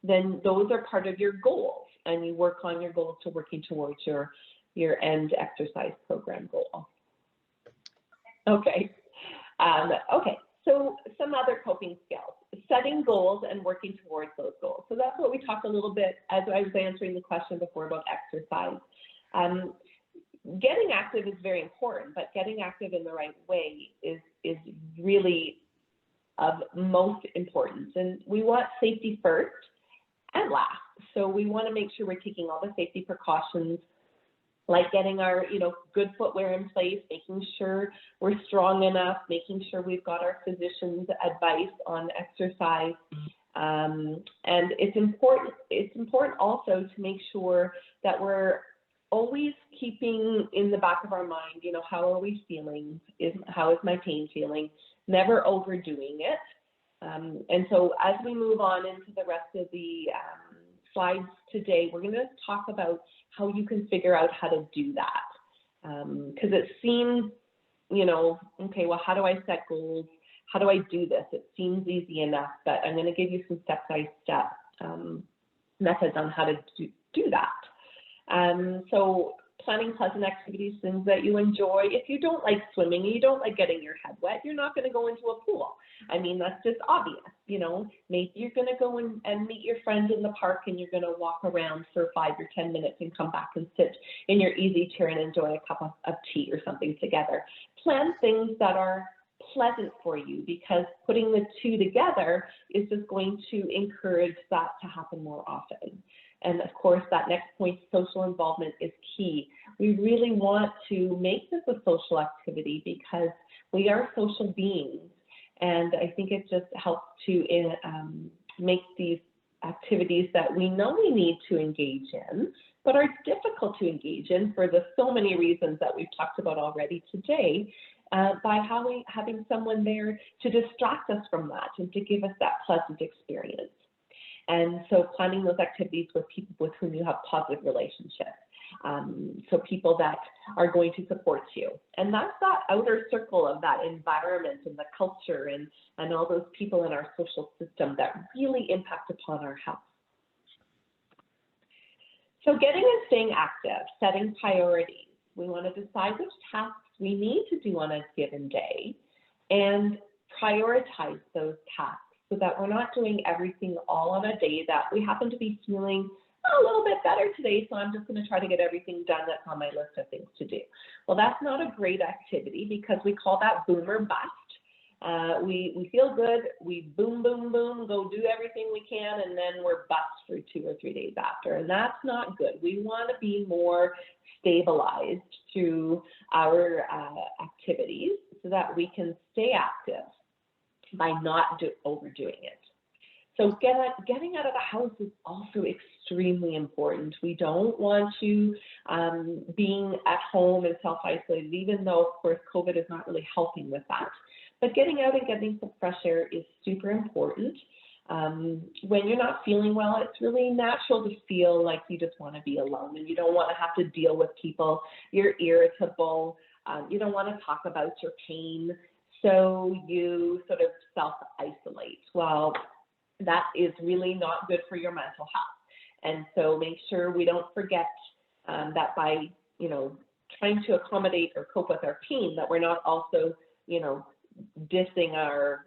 then those are part of your goals, and you work on your goals to working towards your end exercise program goal. Okay. Okay. So some other coping skills, setting goals and working towards those goals. So that's what we talked a little bit as I was answering the question before about exercise. Getting active is very important, but getting active in the right way is really of most importance. And we want safety first and last. So we want to make sure we're taking all the safety precautions, like getting our, good footwear in place, making sure we're strong enough, making sure we've got our physician's advice on exercise. And it's important also to make sure that we're always keeping in the back of our mind, how are we feeling? How is my pain feeling? Never overdoing it. And so as we move on into the rest of the slides today, we're going to talk about how you can figure out how to do that. Because it seems, okay, well, how do I set goals? How do I do this? It seems easy enough, but I'm going to give you some step-by-step methods on how to do that. So planning pleasant activities, things that you enjoy. If you don't like swimming, you don't like getting your head wet, you're not going to go into a pool. I mean, that's just obvious, Maybe you're going to go and meet your friends in the park, and you're going to walk around for 5 or 10 minutes and come back and sit in your easy chair and enjoy a cup of tea or something together. Plan things that are pleasant for you, because putting the two together is just going to encourage that to happen more often. And of course, that next point, social involvement, is key. We really want to make this a social activity because we are social beings. And I think it just helps to make these activities that we know we need to engage in, but are difficult to engage in for the so many reasons that we've talked about already today, by having someone there to distract us from that and to give us that pleasant experience. And so planning those activities with people with whom you have positive relationships. So people that are going to support you. And that's that outer circle of that environment and the culture and all those people in our social system that really impact upon our health. So getting and staying active, setting priorities. We want to decide which tasks we need to do on a given day and prioritize those tasks, so that we're not doing everything all on a day that we happen to be feeling a little bit better today, so I'm just going to try to get everything done that's on my list of things to do. Well, that's not a great activity because we call that boom or bust. We feel good, we boom, boom, boom, go do everything we can, and then we're bust for 2 or 3 days after, and that's not good. We want to be more stabilized through our activities so that we can stay active by not overdoing it. So getting out of the house is also extremely important. We don't want you being at home and self-isolated, even though, of course, COVID is not really helping with that. But getting out and getting some fresh air is super important. When you're not feeling well, it's really natural to feel like you just want to be alone and you don't want to have to deal with people. You're irritable. You don't want to talk about your pain. So you sort of self-isolate. Well, that is really not good for your mental health. And so make sure we don't forget that by, trying to accommodate or cope with our pain, that we're not also, ditching our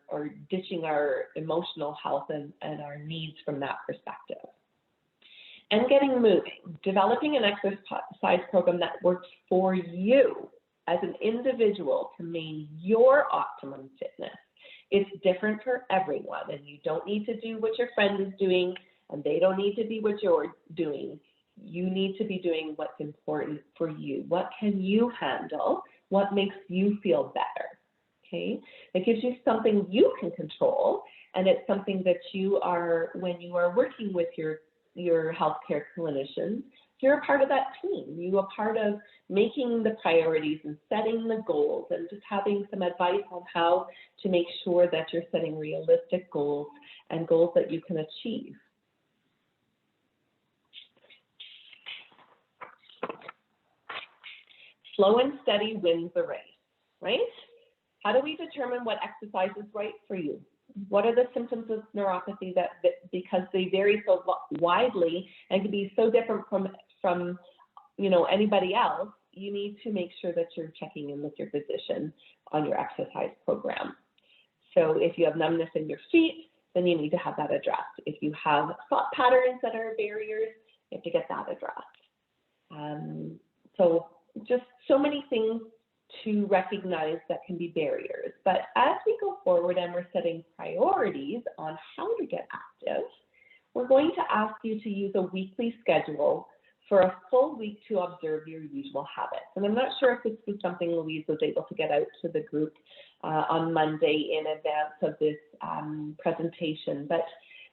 emotional health and our needs from that perspective. And getting moving, developing an exercise program that works for you as an individual to maintain your optimum fitness. It's different for everyone, and you don't need to do what your friend is doing, and they don't need to be what you're doing. You need to be doing what's important for you. What can you handle? What makes you feel better? Okay, it gives you something you can control, and it's something that you are, when you are working with your healthcare clinicians, you're a part of that team. You're a part of making the priorities and setting the goals and just having some advice on how to make sure that you're setting realistic goals and goals that you can achieve. Slow and steady wins the race, right? How do we determine what exercise is right for you? What are the symptoms of neuropathy that because they vary so widely and can be so different from anybody else, you need to make sure that you're checking in with your physician on your exercise program. So if you have numbness in your feet, then you need to have that addressed. If you have thought patterns that are barriers, you have to get that addressed. So just so many things to recognize that can be barriers. But as we go forward and we're setting priorities on how to get active, we're going to ask you to use a weekly schedule for a full week to observe your usual habits. And I'm not sure if this was something Louise was able to get out to the group on Monday in advance of this presentation, but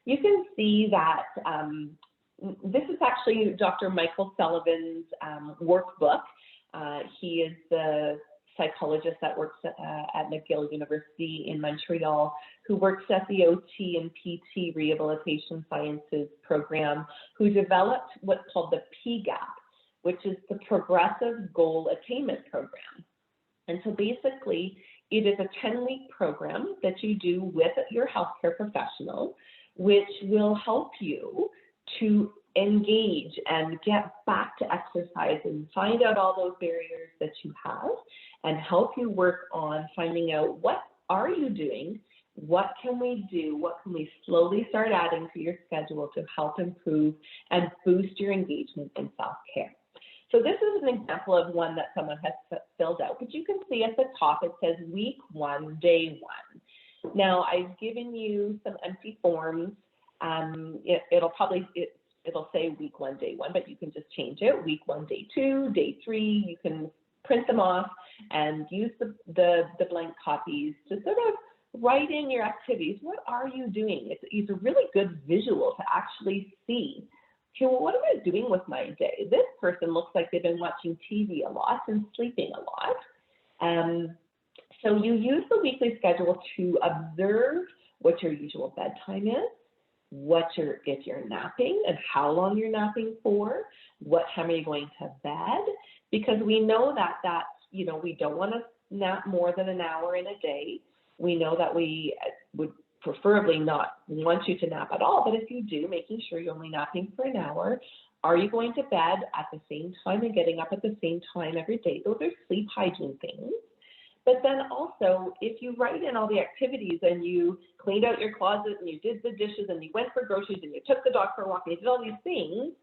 you can see that this is actually Dr. Michael Sullivan's workbook. He is the psychologist that works at McGill University in Montreal, who works at the OT and PT Rehabilitation Sciences program, who developed what's called the PGAP, which is the Progressive Goal Attainment Program. And so basically, it is a 10-week program that you do with your healthcare professional, which will help you to engage and get back to exercise and find out all those barriers that you have and help you work on finding out what are you doing, what can we do, what can we slowly start adding to your schedule to help improve and boost your engagement in self-care. So this is an example of one that someone has filled out, but you can see at the top it says week 1, day 1. Now I've given you some empty forms. It'll say week 1, day 1, but you can just change it. Week 1, day 2, day 3. You can print them off and use the blank copies to sort of write in your activities. What are you doing? It's a really good visual to actually see. Okay, well, what am I doing with my day? This person looks like they've been watching TV a lot and sleeping a lot. So you use the weekly schedule to observe what your usual bedtime is, if you're napping and how long you're napping for, what time are you going to bed, because we know that we don't want to nap more than an hour in a day. We know that we would preferably not want you to nap at all, but if you do, making sure you're only napping for an hour. Are you going to bed at the same time and getting up at the same time every day? Those are sleep hygiene things. But then also, if you write in all the activities and you cleaned out your closet and you did the dishes and you went for groceries and you took the dog for a walk and you did all these things,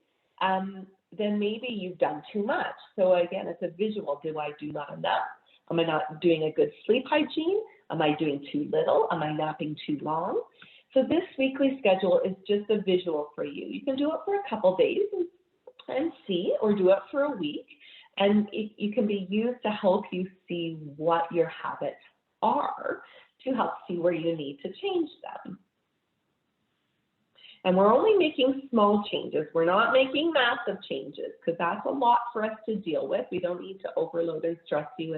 then maybe you've done too much. So again, it's a visual. Do I do not enough? Am I not doing a good sleep hygiene? Am I doing too little? Am I napping too long? So this weekly schedule is just a visual for you. You can do it for a couple days and see, or do it for a week. And it can be used to help you see what your habits are, to help see where you need to change them. And we're only making small changes. We're not making massive changes, because that's a lot for us to deal with. We don't need to overload and stress you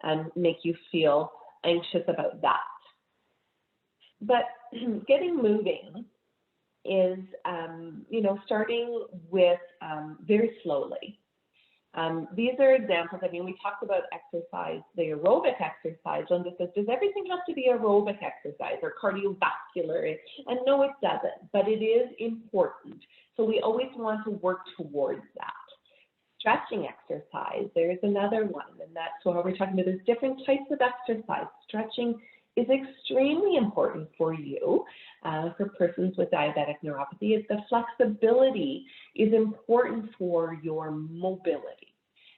and make you feel anxious about that. But getting moving is, starting with very slowly. These are examples. I mean, we talked about exercise, the aerobic exercise. Linda says, does everything have to be aerobic exercise or cardiovascular? And no, it doesn't, but it is important. So we always want to work towards that. Stretching exercise, there's another one, and that's what we're talking about. There's different types of exercise. Stretching is extremely important for you, for persons with diabetic neuropathy. The flexibility is important for your mobility.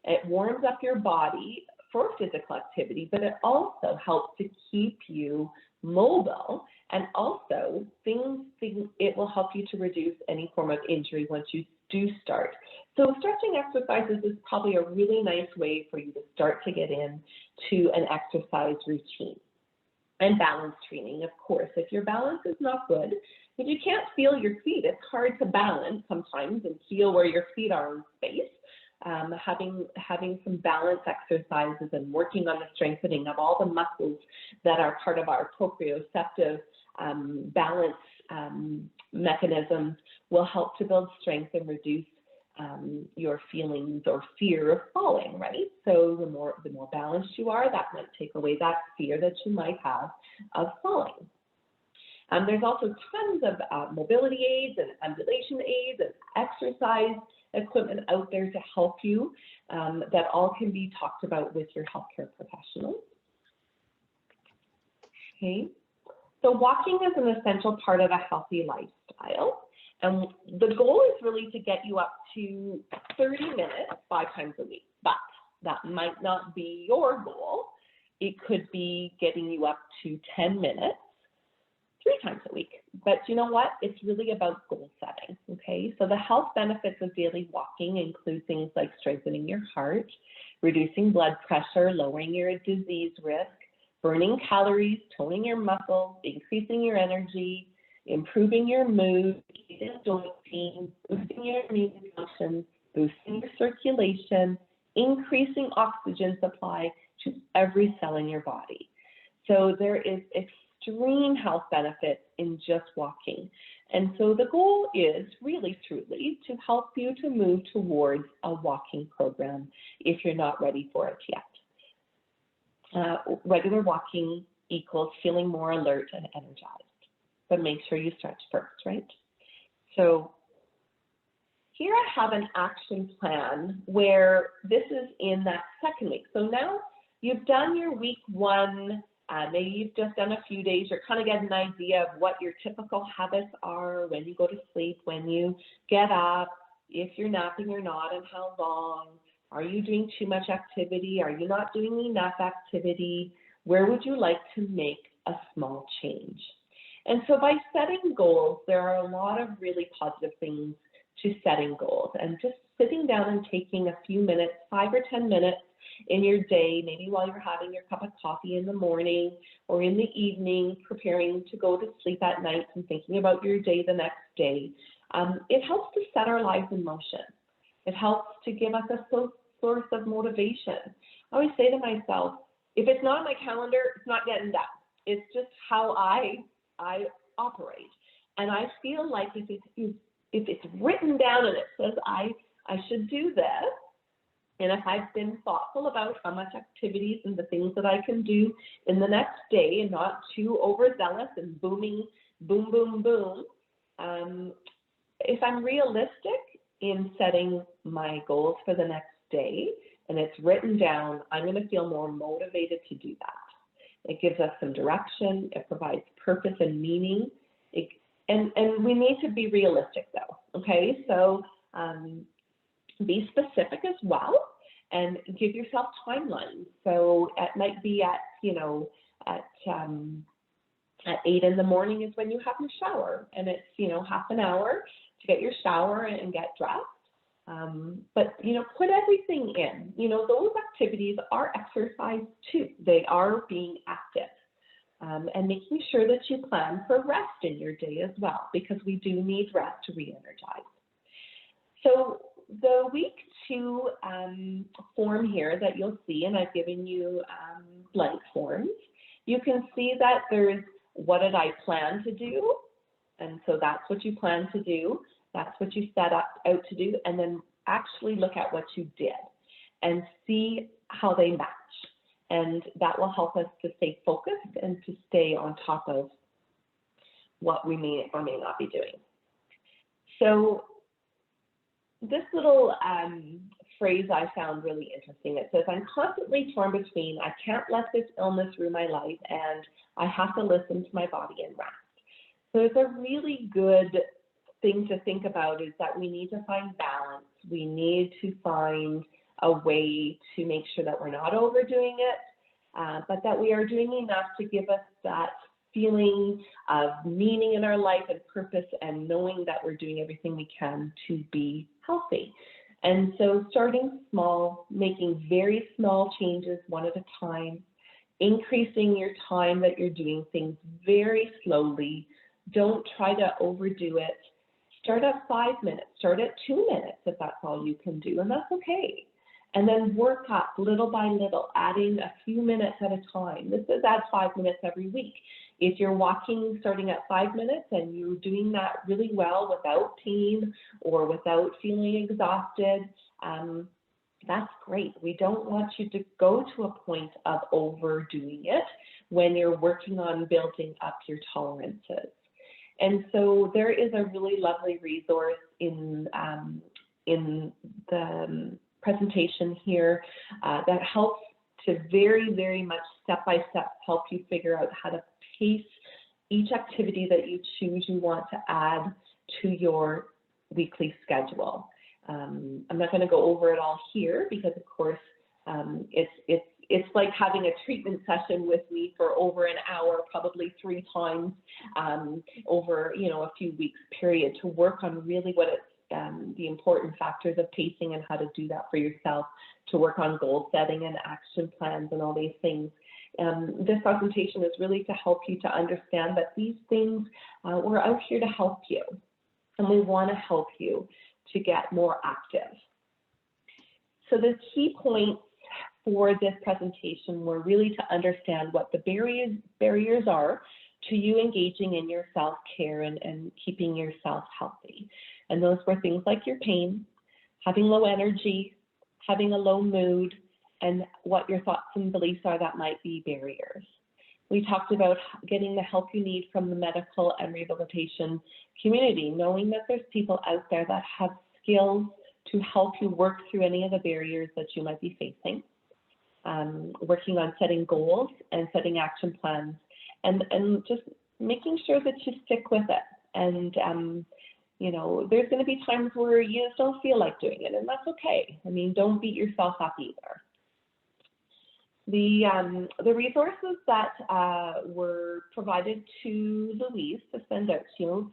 It warms up your body for physical activity, but it also helps to keep you mobile, and also it will help you to reduce any form of injury once you do start. So stretching exercises is probably a really nice way for you to start to get into an exercise routine. And balance training, of course. If your balance is not good, if you can't feel your feet, it's hard to balance sometimes and feel where your feet are in space. Having some balance exercises and working on the strengthening of all the muscles that are part of our proprioceptive balance mechanisms will help to build strength and reduce your feelings or fear of falling, right? So the more balanced you are, that might take away that fear that you might have of falling. There's also tons of mobility aids and ambulation aids and exercise equipment out there to help you that all can be talked about with your healthcare professionals. Okay, so walking is an essential part of a healthy lifestyle. And the goal is really to get you up to 30 minutes 5 times a week, but that might not be your goal. It could be getting you up to 10 minutes 3 times a week. But you know what? It's really about goal setting, okay? So the health benefits of daily walking include things like strengthening your heart, reducing blood pressure, lowering your disease risk, burning calories, toning your muscles, increasing your energy, improving your mood, keeping joint pain, boosting your immune function, boosting your circulation, increasing oxygen supply to every cell in your body. So there is extreme health benefits in just walking. And so the goal is really, truly, to help you to move towards a walking program if you're not ready for it yet. Regular walking equals feeling more alert and energized. But make sure you stretch first, right? So here I have an action plan where this is in that second week. So now you've done your week 1, maybe you've just done a few days, you're kind of getting an idea of what your typical habits are, when you go to sleep, when you get up, if you're napping or not, and how long. Are you doing too much activity? Are you not doing enough activity? Where would you like to make a small change? And so by setting goals, there are a lot of really positive things to setting goals, and just sitting down and taking a few minutes, 5 or 10 minutes in your day, maybe while you're having your cup of coffee in the morning or in the evening, preparing to go to sleep at night and thinking about your day the next day. It helps to set our lives in motion. It helps to give us a source of motivation. I always say to myself, if it's not on my calendar, it's not getting done. It's just how I operate. And I feel like if it's written down and it says I should do this, and if I've been thoughtful about how much activities and the things that I can do in the next day and not too overzealous and booming, boom, boom, boom, if I'm realistic in setting my goals for the next day and it's written down, I'm going to feel more motivated to do that. It gives us some direction. It provides purpose and meaning. And we need to be realistic, though, okay? So Be specific as well, and give yourself timelines. So it might be at, at 8 in the morning is when you have your shower, and it's, half an hour to get your shower and get dressed. But, put everything in. Those activities are exercise too. They are being active. And making sure that you plan for rest in your day as well, because we do need rest to re-energize. So the week 2 form here that you'll see, and I've given you blank forms, you can see that there's what did I plan to do? And so that's what you plan to do. That's what you set out to do. And then actually look at what you did and see how they match. And that will help us to stay focused and to stay on top of what we may or may not be doing. So this little phrase I found really interesting. It says, I'm constantly torn between, I can't let this illness rule my life, and I have to listen to my body and rest. So it's a really good thing to think about, is that we need to find balance. We need to find a way to make sure that we're not overdoing it, but that we are doing enough to give us that feeling of meaning in our life and purpose, and knowing that we're doing everything we can to be healthy. And so starting small, making very small changes one at a time, increasing your time that you're doing things very slowly. Don't try to overdo it. Start at 5 minutes, start at 2 minutes if that's all you can do, and that's okay. And then work up little by little, adding a few minutes at a time. This is add 5 minutes every week. If you're walking starting at 5 minutes and you're doing that really well without pain or without feeling exhausted, that's great. We don't want you to go to a point of overdoing it when you're working on building up your tolerances. And so there is a really lovely resource in the presentation here that helps to very, very much step-by-step help you figure out how to pace each activity that you choose you want to add to your weekly schedule. I'm not going to go over it all here because, of course, it's like having a treatment session with me for over an hour, probably 3 times over a few weeks period, to work on really what it's the important factors of pacing and how to do that for yourself, to work on goal setting and action plans and all these things. This presentation is really to help you to understand that these things, we're out here to help you, and we want to help you to get more active. So the key points for this presentation were really to understand what the barriers are to you engaging in your self-care and keeping yourself healthy. And those were things like your pain, having low energy, having a low mood, and what your thoughts and beliefs are that might be barriers. We talked about getting the help you need from the medical and rehabilitation community, knowing that there's people out there that have skills to help you work through any of the barriers that you might be facing. Working on setting goals and setting action plans, and just making sure that you stick with it. And there's going to be times where you just don't feel like doing it, and that's okay. I mean, don't beat yourself up either. The resources that were provided to Louise to send out to you,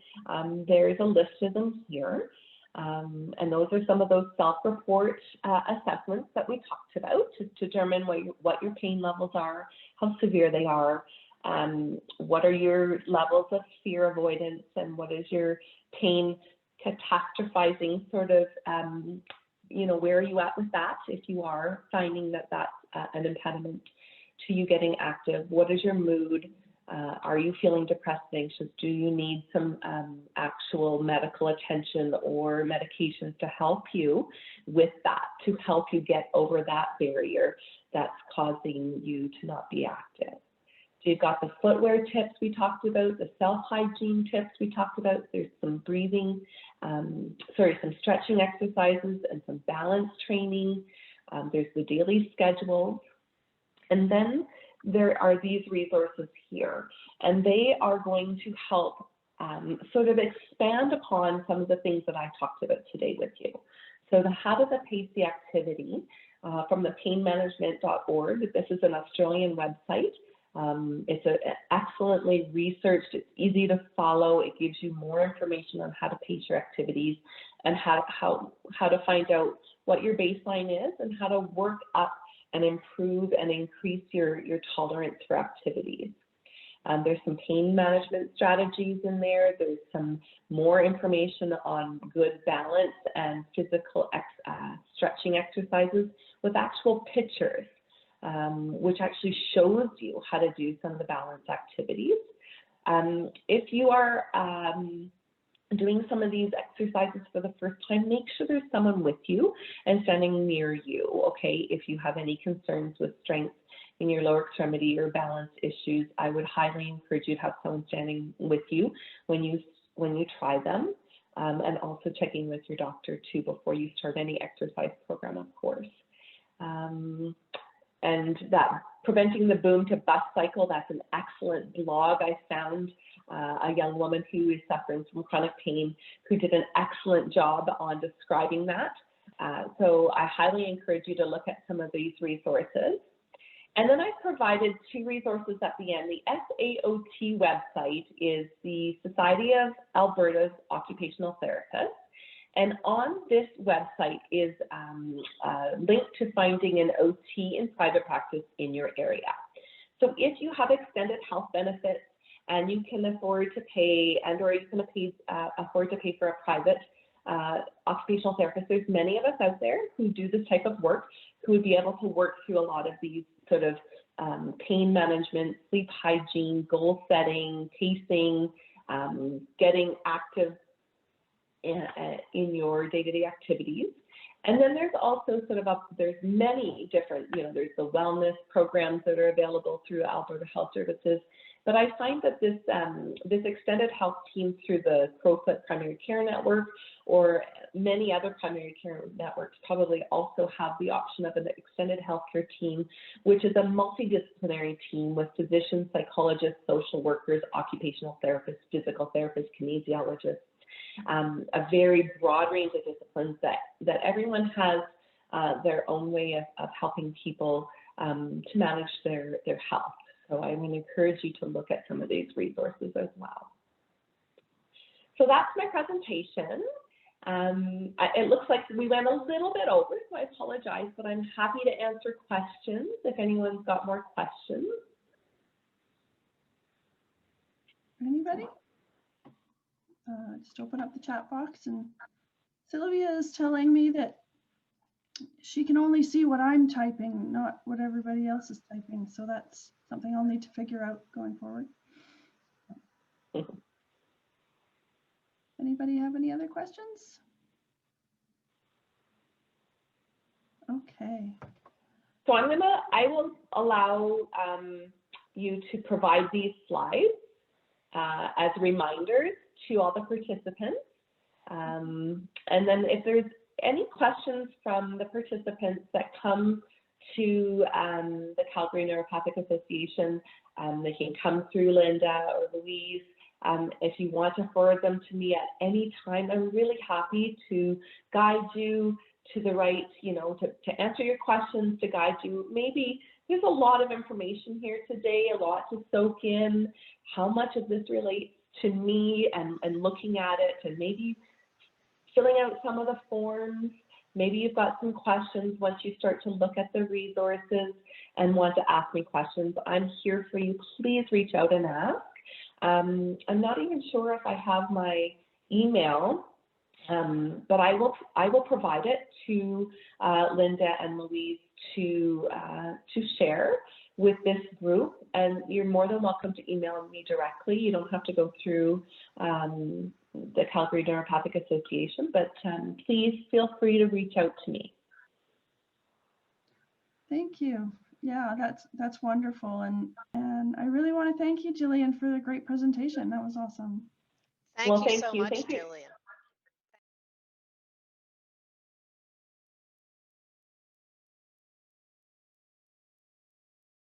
there's a list of them here. And those are some of those self-report assessments that we talked about to determine what your pain levels are, how severe they are, what are your levels of fear avoidance, and what is your pain catastrophizing sort of, where are you at with that if you are finding that that's an impediment to you getting active? What is your mood? Are you feeling depressed and anxious? Do you need some actual medical attention or medications to help you with that, to help you get over that barrier that's causing you to not be active? So you've got the footwear tips we talked about, the self-hygiene tips we talked about. There's some breathing, some stretching exercises and some balance training. There's the daily schedule. And then there are these resources here, and they are going to help sort of expand upon some of the things that I talked about today with you. So the how to pace the activity from the painmanagement.org. This is an Australian website. It's excellently researched. It's easy to follow. It gives you more information on how to pace your activities and how to find out what your baseline is and how to work up and improve and increase your tolerance for activities. There's some pain management strategies in there. There's some more information on good balance and physical stretching exercises with actual pictures, which actually shows you how to do some of the balance activities. If you are doing some of these exercises for the first time, make sure there's someone with you and standing near you, okay? If you have any concerns with strength in your lower extremity or balance issues, I would highly encourage you to have someone standing with you when you try them, and also checking with your doctor too before you start any exercise program, of course. And that Preventing the Boom to Bust Cycle, that's an excellent blog I found. A young woman who is suffering from chronic pain who did an excellent job on describing that. So I highly encourage you to look at some of these resources. And then I provided two resources at the end. The SAOT website is the Society of Alberta's Occupational Therapists. And on this website is a link to finding an OT in private practice in your area. So if you have extended health benefits and you can afford to pay or you can afford to pay for a private occupational therapist, there's many of us out there who do this type of work who would be able to work through a lot of these sort of pain management, sleep hygiene, goal setting, pacing, getting active in your day-to-day activities. And then there's also there's many different, there's the wellness programs that are available through Alberta Health Services. But I find that this extended health team through the ProFit Primary Care Network or many other primary care networks probably also have the option of an extended healthcare team, which is a multidisciplinary team with physicians, psychologists, social workers, occupational therapists, physical therapists, kinesiologists, a very broad range of disciplines that everyone has their own way of helping people to manage their health. So I would encourage you to look at some of these resources as well. So that's my presentation. It looks like we went a little bit over, so I apologize, but I'm happy to answer questions if anyone's got more questions. Anybody? Just open up the chat box, and Sylvia is telling me that she can only see what I'm typing, not what everybody else is typing. So that's something I'll need to figure out going forward. Anybody have any other questions? Okay. So I will allow you to provide these slides as reminders to all the participants. And then if there's any questions from the participants that come to the Calgary Neuropathic Association, they can come through Linda or Louise. If you want to forward them to me at any time, I'm really happy to guide you to the right, to answer your questions, to guide you. Maybe there's a lot of information here today, a lot to soak in, how much of this relates to me and looking at it, and maybe filling out some of the forms. Maybe you've got some questions once you start to look at the resources and want to ask me questions. I'm here for you. Please reach out and ask. I'm not even sure if I have my email, but I will provide it to Linda and Louise to share with this group, and you're more than welcome to email me directly. You don't have to go through the Calgary Neuropathic Association, but please feel free to reach out to me. Thank you. Yeah, that's wonderful, and I really want to thank you, Gillian, for the great presentation. That was awesome. Thank you so much, Gillian.